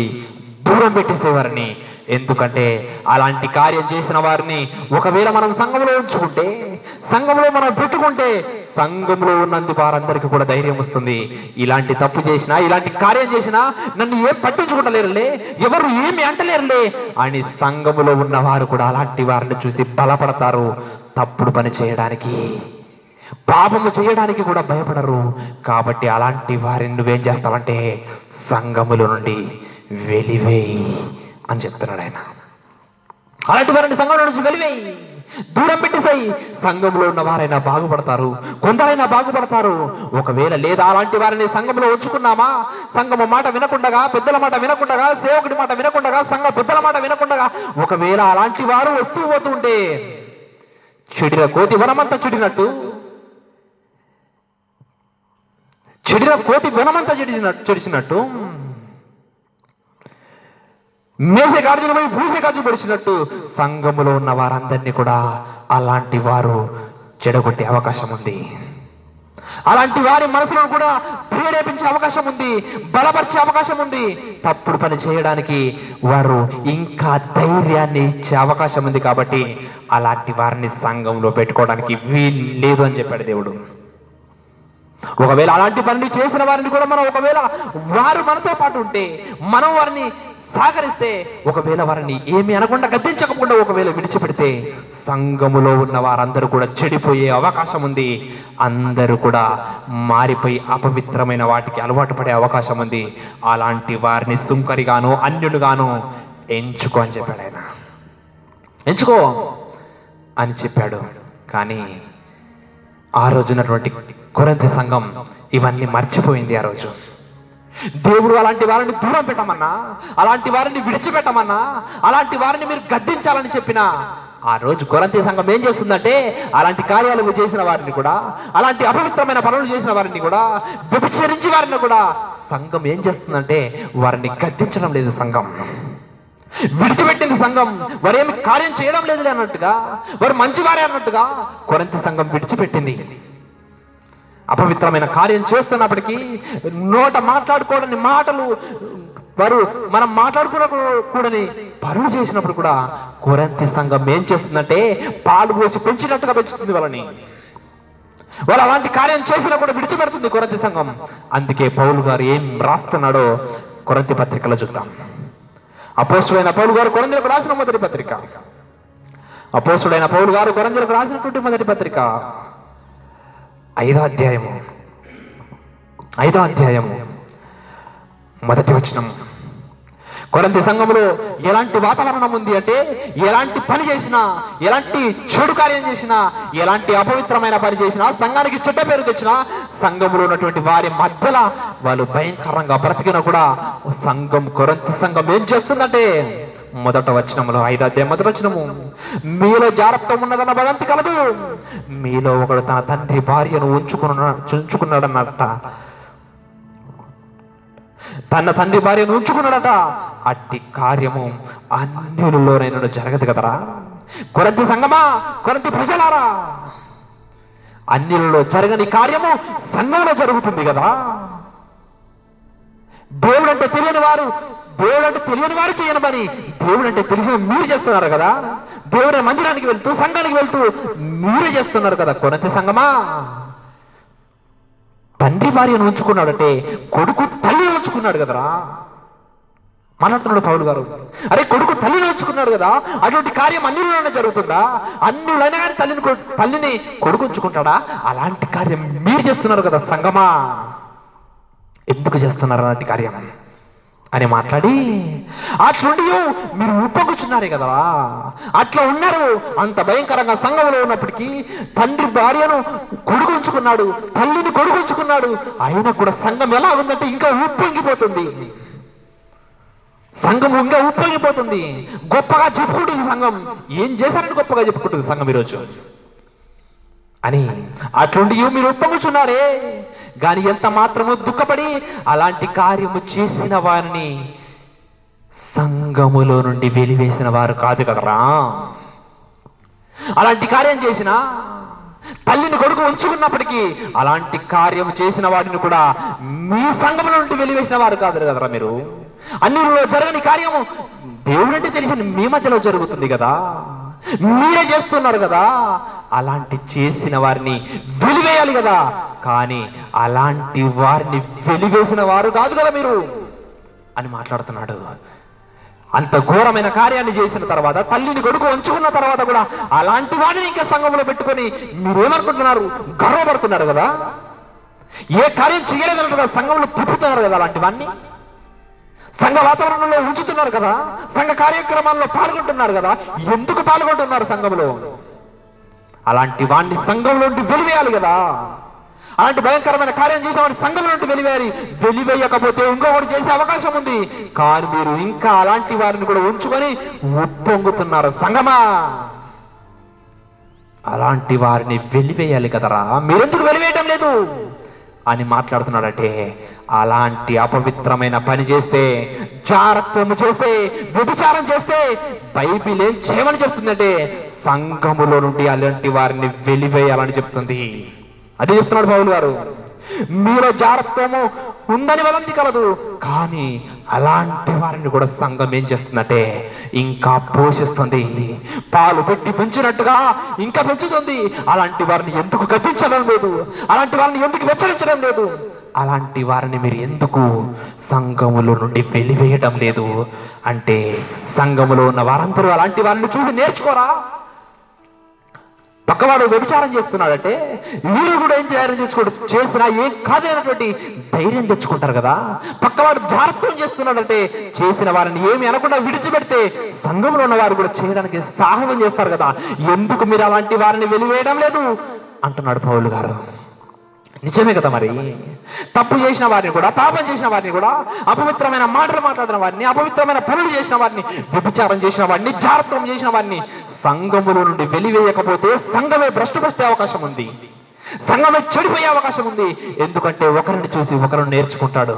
దూరం పెట్టేసేవారిని. ఎందుకంటే అలాంటి కార్యం చేసిన వారిని ఒకవేళ మనం సంఘంలో ఉంచుకుంటే, సంఘంలో మనం పెట్టుకుంటే సంఘంలో ఉన్నందు వారందరికీ కూడా ధైర్యం వస్తుంది. ఇలాంటి తప్పు చేసినా, ఇలాంటి కార్యం చేసినా నన్ను ఏం పట్టించుకుంటలేరులే, ఎవరు ఏమి అంటలేరులే అని సంఘములో ఉన్న వారు కూడా అలాంటి వారిని చూసి బలపడతారు. తప్పుడు పని చేయడానికి, పాపము చేయడానికి కూడా భయపడరు. కాబట్టి అలాంటి వారిని నువ్వేం చేస్తావంటే సంఘములో నుండి వెలివేయి అని చెప్తున్నాడు ఆయన. అలాంటి వారిని సంఘంలో నుంచి వెలివేయి, దూరం పెట్టేసాయి. సంఘంలో ఉన్న వారైనా బాగుపడతారు, కొందరైనా బాగుపడతారు. ఒకవేళ లేదా అలాంటి వారిని సంఘంలో ఉంచుకున్నామా, సంఘము మాట వినకుండా, పెద్దల మాట వినకుండా, సేవకుడి మాట వినకుండా, సంఘ పెద్దల మాట వినకుండా ఒకవేళ అలాంటి వారు వస్తూ పోతుంటే చెడిన కోతి వనమంతా చెడినట్టు, చెడిన కోతి వనమంతా చెడిచినట్టు, మేసే గార్జున పోయి పూసే గార్జున పడిచినట్టు సంఘములో ఉన్న వారందరినీ కూడా అలాంటి వారు చెడగొట్టే అవకాశం ఉంది. అలాంటి వారి మనసులను కూడా ప్రేరేపించే అవకాశం ఉంది, బలపరిచే అవకాశం ఉంది. తప్పుడు పని చేయడానికి వారు ఇంకా ధైర్యాన్ని ఇచ్చే అవకాశం ఉంది. కాబట్టి అలాంటి వారిని సంఘంలో పెట్టుకోవడానికి వీలు లేదు అని చెప్పాడు దేవుడు. ఒకవేళ అలాంటి పనులు చేసిన వారిని కూడా మనం ఒకవేళ వారు మనతో పాటు ఉంటే, మనం వారిని సహకరిస్తే, ఒకవేళ వారిని ఏమి అనకుండా గద్దించకుండా ఒకవేళ విడిచిపెడితే సంఘములో ఉన్న వారందరూ కూడా చెడిపోయే అవకాశం ఉంది. అందరూ కూడా మారిపోయి అపవిత్రమైన వాటికి అలవాటు పడే అవకాశం ఉంది. అలాంటి వారిని సుంకరిగాను అన్యుడుగాను ఎంచుకో అని చెప్పాడు ఆయన. ఎంచుకో అని చెప్పాడు. కానీ ఆ రోజు ఉన్నటువంటి కొరింథీ సంఘం ఇవన్నీ మర్చిపోయింది. ఆ రోజు దేవుడు అలాంటి వారిని దూరం పెట్టమన్నా, అలాంటి వారిని విడిచిపెట్టమన్నా, అలాంటి వారిని మీరు గద్దించాలని చెప్పినా ఆ రోజు కొరింథీ సంఘం ఏం చేస్తుందంటే అలాంటి కార్యాలు చేసిన వారిని కూడా, అలాంటి అపవిత్రమైన పనులు చేసిన వారిని కూడా, వ్యభిచరించి వారిని కూడా సంఘం ఏం చేస్తుందంటే వారిని గద్దించడం లేదు. సంఘం విడిచిపెట్టింది. సంఘం వారేమి కార్యం చేయడం లేదు అన్నట్టుగా, వారు మంచివారే అన్నట్టుగా కొరింథీ సంఘం విడిచిపెట్టింది. అపవిత్రమైన కార్యం చేస్తున్నప్పటికీ నోట మాట్లాడుకోవడని మాటలు, వారు మనం మాట్లాడుకోకూడని పనులు చేసినప్పుడు కూడా కొరింథీ సంఘం ఏం చేస్తుందంటే పాలు పోసి పెంచినట్టుగా పెంచుతుంది వాళ్ళని. వాళ్ళు అలాంటి కార్యం చేసినా కూడా విడిచిపెడుతుంది కొరింథీ సంఘం. అందుకే పౌలు గారు ఏం రాస్తున్నాడో కొరింథీ పత్రికలో చూద్దాం. అపోస్తుడైన పౌలు గారు కొరింథీయులకు రాసిన మొదటి పత్రిక, అపోస్తుడైన పౌలు గారు కొరింథీయులకు రాసినటువంటి మొదటి పత్రిక 5వ అధ్యాయము మొదటి వచనం. కొరింథీ సంఘంలో ఎలాంటి వాతావరణం ఉంది అంటే, ఎలాంటి పని చేసినా, ఎలాంటి చెడు కార్యం చేసినా, ఎలాంటి అపవిత్రమైన పని చేసినా, సంఘానికి చెడ్డ పేరు తెచ్చినా, సంఘంలో ఉన్నటువంటి వారి మధ్యలో వాళ్ళు భయంకరంగా బ్రతికినా కూడా సంఘం, కొరింథీ సంఘం ఏం చేస్తుందంటే, మొదట వచనంలో 5వ అధ్యాయం మొదటి వచనము, మీలో జాగ్రత్త ఉన్నదన్న భవంతి కలదు. మీలో ఒకడు తన తండ్రి భార్యను ఉంచుకున్నాడన్నట, తన తండ్రి భార్యను ఉంచుకున్నాడట. అట్టి కార్యము అన్యులలోనైనా జరగదు కదరా. కొరింథీ సంఘమా, కొరింథీ ప్రజలారా, అన్యులలో జరగని కార్యము సంఘంలో జరుగుతుంది కదా. దేవుడంటే తెలియని వారు చేయని పని దేవుడంటే తెలిసిన మీరు చేస్తున్నారు కదా. దేవుడి మందిరానికి వెళ్తూ, సంఘానికి వెళ్తూ మీరే చేస్తున్నారు కదా. కొరింథీ సంఘమా, తండ్రి భార్యను ఉంచుకున్నాడంటే కొడుకు తల్లిని ఉంచుకున్నాడు కదరా. మాట్లాడుతున్నాడు పౌలు గారు. అరే, కొడుకు తల్లిని ఉంచుకున్నాడు కదా, అటువంటి కార్యం అన్యులలోనే జరుగుతుందా? అన్యులైనా కానీ తల్లిని కొడుకు ఉంచుకుంటాడా? అలాంటి కార్యం మీరు చేస్తున్నారు కదా సంఘమా. ఎందుకు చేస్తున్నారు అలాంటి కార్యం అని మాట్లాడి, అట్లుండి మీరు ఉప్పొంగుచున్నారే కదా, అట్లా ఉన్నారు. అంత భయంకరంగా సంఘంలో ఉన్నప్పటికీ తండ్రి భార్యను కొడుకు ఉంచుకున్నాడు, తల్లిని కొడుకు ఉంచుకున్నాడు. అయినా కూడా సంఘం ఎలా ఉందంటే ఇంకా ఉప్పొంగిపోతుంది. సంఘం ఇంకా ఉప్పొంగిపోతుంది. గొప్పగా చెప్పుకుంటుంది సంఘం. ఏం చేశారని గొప్పగా చెప్పుకుంటుంది సంఘం ఈరోజు అని. అట్లుండి మీరు ఉప్పొంగుచున్నారే గాని ఎంత మాత్రము దుఃఖపడి అలాంటి కార్యము చేసిన వారిని సంఘములో నుండి వెలివేసిన వారు కాదు కదరా. అలాంటి కార్యం చేసిన తల్లిని కొడుకు ఉంచుకున్నప్పటికీ అలాంటి కార్యం చేసిన వాడిని కూడా మీ సంఘములో నుండి వెలివేసిన వారు కాదు కదరా మీరు. అన్నిలో జరగని కార్యము దేవుడంటే తెలిసిన మీ మధ్యలో జరుగుతుంది కదా, మీరే చేస్తున్నారు కదా. అలాంటి చేసిన వారిని వెలివేయాలి కదా, కానీ అలాంటి వారిని వెలివేసిన వారు కాదు కదా మీరు అని మాట్లాడుతున్నాడు. అంత ఘోరమైన కార్యాన్ని చేసిన తర్వాత, తల్లిని కొడుకు ఉంచుకున్న తర్వాత కూడా అలాంటి వాడిని ఇంకా సంఘంలో పెట్టుకొని మీరేమనుకుంటున్నారు? గర్వపడుతున్నారు కదా. ఏ కార్యం చేయలేదన్నట్టుగా సంఘంలో తిప్పుతున్నారు కదా. అలాంటి వాడిని సంఘ వాతావరణంలో ఉంచుతున్నారు కదా, సంఘ కార్యక్రమాల్లో పాల్గొంటున్నారు కదా. ఎందుకు పాల్గొంటున్నారు సంఘంలో? అలాంటి వాడిని సంఘంలో నుండి వెలివేయాలి కదా. అలాంటి భయంకరమైన కార్యం చేసిన వాడిని సంఘంలో నుండి వెలివేయాలి. వెలివేయకపోతే ఇంకొకటి చేసే అవకాశం ఉంది. కానీ మీరు ఇంకా అలాంటి వారిని కూడా ఉంచుకొని ఉప్పొంగుతున్నారు సంఘమా. అలాంటి వారిని వెలివేయాలి కదరా, మీరెందుకు వెలివేయటం లేదు అని మాట్లాడుతున్నాడంటే, అలాంటి అపవిత్రమైన పని చేస్తే, జారత్వము చేస్తే, వ్యభిచారం చేస్తే బైబిల్ ఏం చేయమని చెప్తుందంటే, సంఘములో నుండి అలాంటి వారిని వెలివేయాలని చెప్తుంది. అదే చెప్తున్నాడు పౌలు గారు. మీలో జారత్వము ఉందని వదంతి కలదు, కానీ అలాంటి వారిని కూడా సంఘం ఏం చేస్తుందంటే ఇంకా పోషిస్తుంది. పాలు పెట్టి పెంచినట్టుగా ఇంకా పెంచుతుంది. అలాంటి వారిని ఎందుకు గద్దించడం లేదు? అలాంటి వారిని ఎందుకు హెచ్చరించడం లేదు? అలాంటి వారిని మీరు ఎందుకు సంఘములో నుండి వెలివేయడం లేదు అంటే, సంఘములో ఉన్న వారందరూ అలాంటి వారిని చూసి నేర్చుకోరా. పక్కవాడు వ్యభిచారం చేస్తున్నాడంటే వీరు కూడా ఏం చేసినా ఏం కాదైనటువంటి ధైర్యం తెచ్చుకుంటారు కదా. పక్కవాడు జాగ్రత్తం చేస్తున్నాడంటే చేసిన వారిని ఏమి అనకుండా విడిచిపెడితే సంఘంలో ఉన్న వారు కూడా చేయడానికి సాహసం చేస్తారు కదా. ఎందుకు మీరు అలాంటి వారిని వెలివేయడం లేదు అంటున్నాడు పౌలు గారు. నిజమే కదా. మరి తప్పు చేసిన వారిని కూడా, పాపం చేసిన వారిని కూడా, అపవిత్రమైన మాటలు మాట్లాడిన వారిని, అపవిత్రమైన పనులు చేసిన వారిని, వ్యభిచారం చేసిన వారిని, జారత్వం చేసిన వారిని సంఘములో నుండి వెలివేయకపోతే సంఘమే భ్రష్టుపట్టే అవకాశం ఉంది. సంఘమే చెడిపోయే అవకాశం ఉంది. ఎందుకంటే ఒకరిని చూసి ఒకరు నేర్చుకుంటాడు,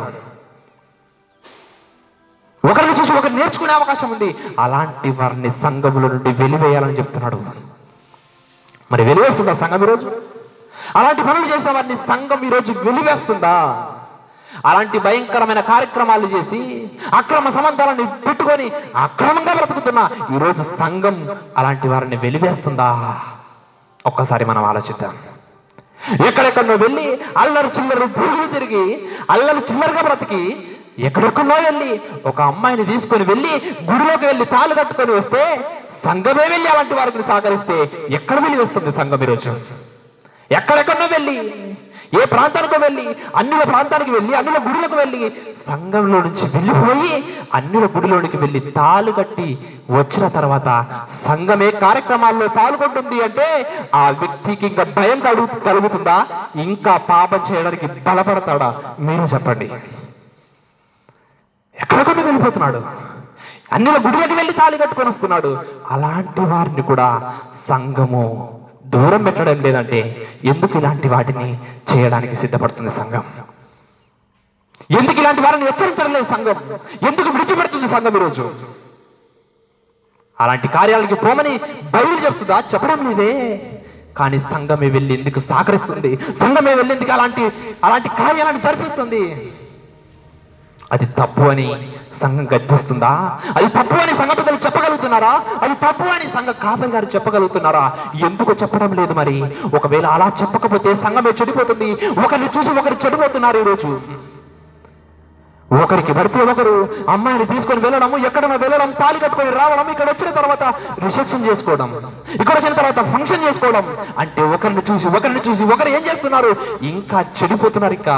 ఒకరిని చూసి ఒకరు నేర్చుకునే అవకాశం ఉంది. అలాంటి వారిని సంఘములో నుండి వెలివేయాలని చెప్తున్నాడు. మరి వెలివేస్తుందా సంఘం ఈరోజు? అలాంటి పనులు చేసిన వారిని సంఘం ఈరోజు వెలివేస్తుందా? అలాంటి భయంకరమైన కార్యక్రమాలు చేసి అక్రమ సంబంధాలను పెట్టుకొని అక్రమంగా బ్రతుకుతున్నా ఈరోజు సంఘం అలాంటి వారిని వెలివేస్తుందా? ఒక్కసారి మనం ఆలోచిద్దాం. ఎక్కడెక్కడో వెళ్ళి అల్లరి చిల్లరు తిరిగి అల్లరి చిల్లరగా బ్రతికి ఎక్కడెక్కడో వెళ్ళి ఒక అమ్మాయిని తీసుకొని వెళ్ళి గుడిలోకి వెళ్ళి తాళు కట్టుకొని వస్తే సంఘమే వెళ్ళి అలాంటి వారికి సహకరిస్తే ఎక్కడ వెలివేస్తుంది సంఘం ఈరోజు? ఎక్కడెక్కడో వెళ్ళి, ఏ ప్రాంతానికో వెళ్ళి, అన్యుల ప్రాంతానికి వెళ్ళి, అన్యుల గుడులకు వెళ్ళి, సంఘంలో నుంచి వెళ్ళిపోయి అన్యుల గుడిలోనికి వెళ్ళి తాళు కట్టి వచ్చిన తర్వాత సంఘమే కార్యక్రమాల్లో పాల్గొంటుంది అంటే ఆ వ్యక్తికి ఇంకా భయం కలుగుతుందా? ఇంకా పాపం చేయడానికి బలపడతాడా? మీరు చెప్పండి. ఎక్కడికో వెళ్ళిపోతున్నాడు, అన్యుల గుడిలోకి వెళ్ళి తాళి కట్టుకొని వస్తున్నాడు. అలాంటి వారిని కూడా సంఘము దూరం పెట్టడం లేదంటే ఎందుకు ఇలాంటి వాటిని చేయడానికి సిద్ధపడుతుంది సంఘం? ఎందుకు ఇలాంటి వారిని హెచ్చరించడం లేదు సంఘం? ఎందుకు విడిచిపెడుతుంది సంఘం ఈరోజు? అలాంటి కార్యాలకి పోమని బైబిల్ చెప్తుందా? చెప్పడం లేదే. కానీ సంఘమే వెళ్ళి ఎందుకు సహకరిస్తుంది? సంఘమే వెళ్ళి ఎందుకు అలాంటి కార్యాలను జరిపిస్తుంది? అది తప్పు అని సంఘం గద్దిస్తుందా? అది తప్పు అని సంఘ పెద్దలు చెప్పగలుగుతున్నారా? అది తప్పు అని సంఘ కాపరి గారు చెప్పగలుగుతున్నారా? ఎందుకు చెప్పడం లేదు మరి? ఒకవేళ అలా చెప్పకపోతే సంఘమే చెడిపోతుంది. ఒకరిని చూసి ఒకరు చెడిపోతున్నారు ఈరోజు. ఒకరికి పడితే ఒకరు అమ్మాయిని తీసుకొని వెళ్ళడం, ఎక్కడైనా వెళ్ళడం, తాళి కట్టుకొని రావడం, ఇక్కడ వచ్చిన తర్వాత రిసెప్షన్ చేసుకోవడం, ఇక్కడ వచ్చిన తర్వాత ఫంక్షన్ చేసుకోవడం, అంటే ఒకరిని చూసి ఒకరు ఏం చేస్తున్నారు? ఇంకా చెడిపోతున్నారు. ఇంకా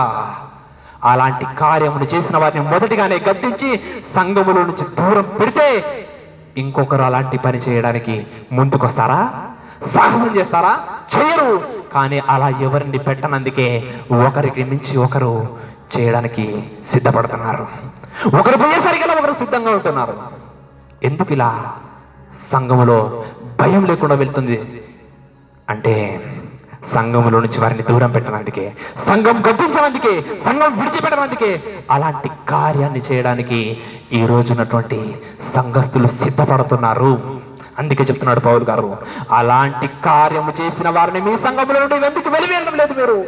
అలాంటి కార్యములు చేసిన వారిని మొదటిగానే గద్దించి సంఘములో నుంచి దూరం పెడితే ఇంకొకరు అలాంటి పని చేయడానికి ముందుకొస్తారా? సాహసం చేస్తారా? చేయరు. కానీ అలా ఎవరిని పెట్టనందుకే ఒకరికి మించి ఒకరు చేయడానికి సిద్ధపడుతున్నారు. ఒకరు పోయేసరికల్లా ఒకరు సిద్ధంగా ఉంటున్నారు. ఎందుకు ఇలా సంఘములో భయం లేకుండా వెళ్తుంది అంటే సంఘములో నుంచి వారిని దూరం పెట్టడానికి, సంఘం గద్దించడానికి, సంఘం విడిచిపెట్టడానికి, అలాంటి కార్యాన్ని చేయడానికి ఈ రోజున్నటువంటి సంఘస్థులు సిద్ధపడుతున్నారు. అందుకే చెప్తున్నాడు పౌలు గారు, అలాంటి కార్యము చేసిన వారిని మీ సంఘములో నుండి ఎందుకు వెలివేయడం లేదు? మీరు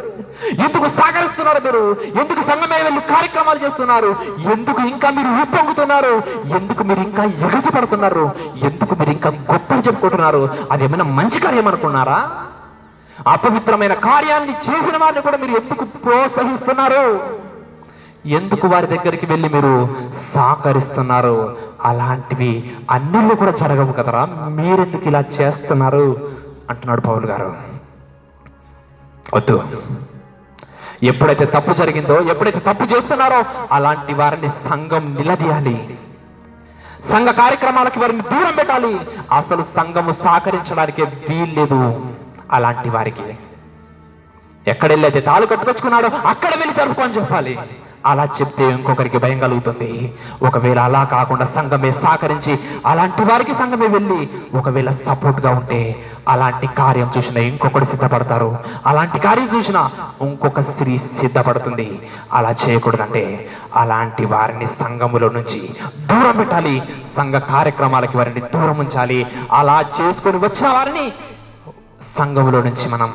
ఎందుకు సహకరిస్తున్నారు? మీరు ఎందుకు సంఘమే వెళ్ళి కార్యక్రమాలు చేస్తున్నారు? ఎందుకు ఇంకా మీరు ఉప్పొంగుతున్నారు? ఎందుకు మీరు ఇంకా ఎగసిపడుతున్నారు? ఎందుకు మీరు ఇంకా గొప్పని చెప్పుకుంటున్నారు? అదేమైనా మంచి కార్యం అనుకున్నారా? అపవిత్రమైన కార్యాన్ని చేసిన వారిని కూడా మీరు ఎందుకు ప్రోత్సహిస్తున్నారు? ఎందుకు వారి దగ్గరికి వెళ్ళి మీరు సహకరిస్తున్నారు? అలాంటివి అన్నిళ్ళు కూడా జరగవు కదరా, మీరెందుకు ఇలా చేస్తున్నారు అంటున్నాడు పౌలు గారు. వద్దు. ఎప్పుడైతే తప్పు జరిగిందో, ఎప్పుడైతే తప్పు చేస్తున్నారో అలాంటి వారిని సంఘం నిలదీయాలి. సంఘ కార్యక్రమాలకి వారిని దూరం పెట్టాలి. అసలు సంఘము సహకరించడానికి వీల్లేదు. అలాంటి వారికి ఎక్కడెళ్ళైతే తాళు కట్టుకొచ్చుకున్నాడో అక్కడ వెళ్ళి జరుపుకొని చెప్పాలి. అలా చెప్తే ఇంకొకరికి భయం కలుగుతుంది. ఒకవేళ అలా కాకుండా సంఘమే సహకరించి అలాంటి వారికి సంఘమే వెళ్ళి ఒకవేళ సపోర్ట్గా ఉంటే అలాంటి కార్యం చూసినా ఇంకొకటి సిద్ధపడతారు. అలాంటి కార్యం చూసినా ఇంకొక స్త్రీ సిద్ధపడుతుంది. అలా చేయకూడదంటే అలాంటి వారిని సంఘములో నుంచి దూరం పెట్టాలి. సంఘ కార్యక్రమాలకి వారిని దూరం ఉంచాలి. అలా చేసుకొని వచ్చిన వారిని సంఘములో నుంచి మనం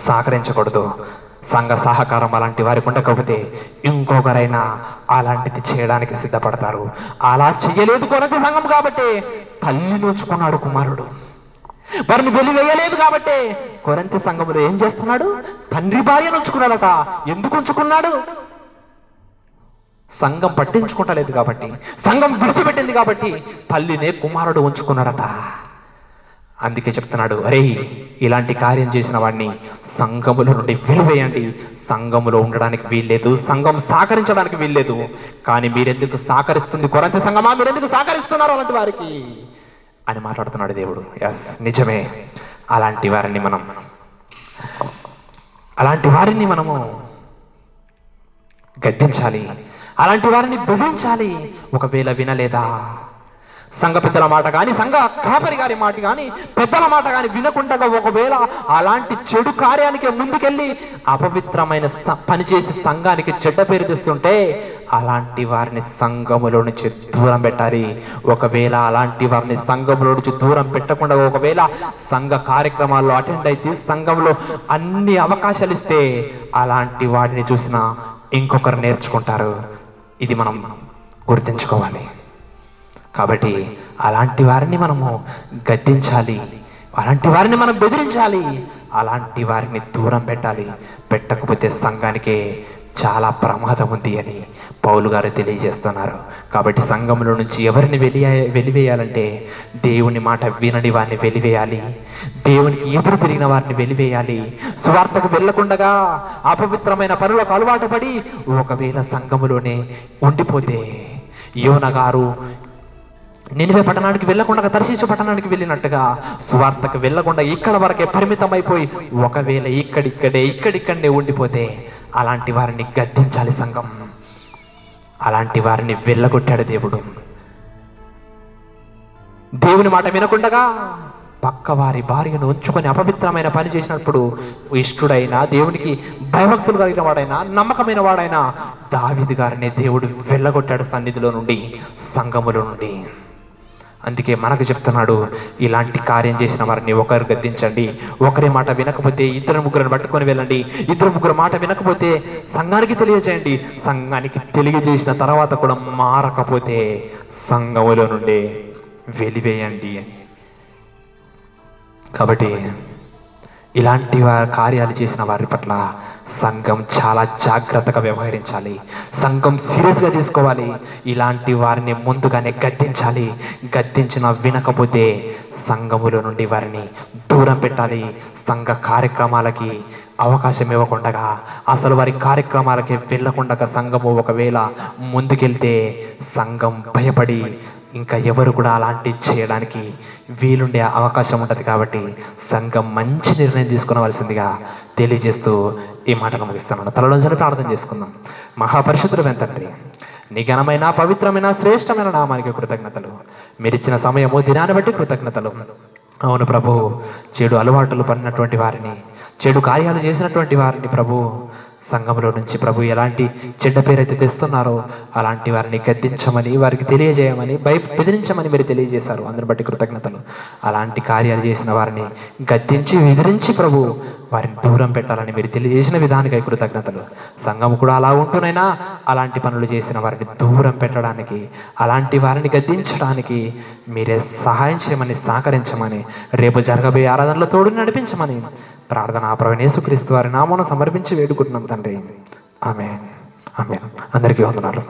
సహకరించకూడదు. సంఘ సహకారం అలాంటి వారికి ఉండకపోతే ఇంకొకరైనా అలాంటిది చేయడానికి సిద్ధపడతారు. అలా చేయలేదు కొరకు సంఘం కాబట్టి తల్లి నోచుకున్నాడు కుమారుడు. వారిని వెలివేయలేదు కాబట్టి కొరింథీ సంఘములో ఏం చేస్తున్నాడు? తండ్రి భార్య ఉంచుకున్నాడట. ఎందుకు ఉంచుకున్నాడు? సంఘం పట్టించుకుంటలేదు కాబట్టి, సంఘం విడిచిపెట్టింది కాబట్టి తల్లినే కుమారుడు ఉంచుకున్నాడట. అందుకే చెప్తున్నాడు, అరే ఇలాంటి కార్యం చేసిన వాడిని సంఘముల నుండి వెలివేయండి. సంఘములో ఉండడానికి వీల్లేదు, సంఘం సహకరించడానికి వీల్లేదు. కానీ మీరెందుకు సహకరిస్తుంది కొరింథీ సంఘమా? మీరెందుకు సహకరిస్తున్నారు అలాంటి వారికి అని మాట్లాడుతున్నాడు దేవుడు. ఎస్, నిజమే. అలాంటి వారిని మనము గద్దించాలి. అలాంటి వారిని బెదిరించాలి. ఒకవేళ వినలేదా, సంఘ పెద్దల మాట కానీ, సంఘ కాపరి గారి మాట కానీ, పెద్దల మాట కానీ వినకుండా ఒకవేళ అలాంటి చెడు కార్యానికి ముందుకెళ్ళి అపవిత్రమైన పని చేసి సంఘానికి చెడ్డ పేరు తెస్తుంటే అలాంటి వారిని సంఘములో నుంచి దూరం పెట్టాలి. ఒకవేళ అలాంటి వారిని సంఘములో నుంచి దూరం పెట్టకుండా ఒకవేళ సంఘ కార్యక్రమాల్లో అటెండ్ అయితే సంఘంలో అన్ని అవకాశాలు ఇస్తే అలాంటి వాటిని చూసిన ఇంకొకరు నేర్చుకుంటారు. ఇది మనం గుర్తుంచుకోవాలి. కాబట్టి అలాంటి వారిని మనము గద్దించాలి, అలాంటి వారిని మనం బెదిరించాలి, అలాంటి వారిని దూరం పెట్టాలి. పెట్టకపోతే సంఘానికి చాలా ప్రమాదం ఉంది అని పౌలు గారు తెలియజేస్తున్నారు. కాబట్టి సంఘంలో నుంచి ఎవరిని వెలివేయాలంటే దేవుని మాట వినని వారిని వెలివేయాలి, దేవునికి ఎదురు తిరిగిన వారిని వెలివేయాలి. స్వార్థకు వెళ్ళకుండగా అపవిత్రమైన పనులకు అలవాటు పడి ఒకవేళ సంఘములోనే ఉండిపోతే యోన గారు నినివే పట్టణానికి వెళ్ళకుండా తర్షీషు పట్టణానికి వెళ్ళినట్టుగా సువార్తకు వెళ్ళకుండా ఇక్కడ వరకే పరిమితం అయిపోయి ఒకవేళ ఇక్కడిక్కడే ఉండిపోతే అలాంటి వారిని గద్దించాలి సంఘం. అలాంటి వారిని వెళ్ళగొట్టాడు దేవుడు. దేవుని మాట వినకుండగా పక్క వారి భార్యను ఉంచుకొని అపవిత్రమైన పని చేసినప్పుడు ఇష్టుడైనా దేవునికి భయభక్తులు కలిగిన వాడైనా నమ్మకమైన వాడైనా దావీదు గారిని దేవుడు వెళ్ళగొట్టాడు సన్నిధిలో నుండి, సంఘములో నుండి. అందుకే మనకు చెప్తున్నాడు, ఇలాంటి కార్యం చేసిన వారిని ఒకరు గద్దించండి. ఒకరి మాట వినకపోతే ఇద్దరు ముగ్గురిని పట్టుకొని వెళ్ళండి. ఇద్దరు ముగ్గురు మాట వినకపోతే సంఘానికి తెలియజేయండి. సంఘానికి తెలియజేసిన తర్వాత కూడా మారకపోతే సంఘములో నుండి వెలివేయండి. కాబట్టి ఇలాంటి కార్యాలు చేసిన వారి పట్ల సంఘం చాలా జాగ్రత్తగా వ్యవహరించాలి. సంఘం సీరియస్గా తీసుకోవాలి. ఇలాంటి వారిని ముందుగానే గద్దించాలి. గద్దించిన వినకపోతే సంఘములో నుండి వారిని దూరం పెట్టాలి. సంఘ కార్యక్రమాలకి అవకాశం ఇవ్వకుండా, అసలు వారి కార్యక్రమాలకి వెళ్ళకుండా సంఘము ఒకవేళ ముందుకెళ్తే సంఘం భయపడి ఇంకా ఎవరు కూడా అలాంటి చేయడానికి వీలుండే అవకాశం ఉంటుంది. కాబట్టి సంఘం మంచి నిర్ణయం తీసుకునవలసిందిగా తెలియజేస్తూ ఈ మాటలు ముగిస్తున్నాను. తలలోంచి ప్రార్థన చేసుకుందాం. మహాపరిశుద్ధుడు తండ్రి, నీ ఘనమైన పవిత్రమైన శ్రేష్టమైన నామానికి కృతజ్ఞతలు. మీరిచ్చిన సమయము దినాన్ని బట్టి కృతజ్ఞతలు. అవును ప్రభు, చెడు అలవాటులు పడినటువంటి వారిని, చెడు కార్యాలు చేసినటువంటి వారిని ప్రభు సంఘంలో నుంచి ప్రభు ఎలాంటి చెడ్డ పేరైతే తెస్తున్నారో అలాంటి వారిని గద్దించమని, వారికి తెలియజేయమని, బెదిరించమని మీరు తెలియజేశారు. అందరిని బట్టి కృతజ్ఞతలు. అలాంటి కార్యాలు చేసిన వారిని గద్దించి ఎదిరించి ప్రభు వారిని దూరం పెట్టాలని మీరు తెలియజేసిన విధానికై కృతజ్ఞతలు. సంఘం కూడా అలా ఉంటూనైనా అలాంటి పనులు చేసిన వారిని దూరం పెట్టడానికి, అలాంటి వారిని గద్దించడానికి మీరే సహాయం చేయమని, సహకరించమని, రేపు జరగబోయే ఆరాధనలో తోడు నడిపించమని ప్రార్థన ప్రభువైన యేసుక్రీస్తు వారి నామమున సమర్పించి వేడుకుంటున్నాం తండ్రి. ఆమేన్. ఆమేన్. అందరికీ వందనాలు.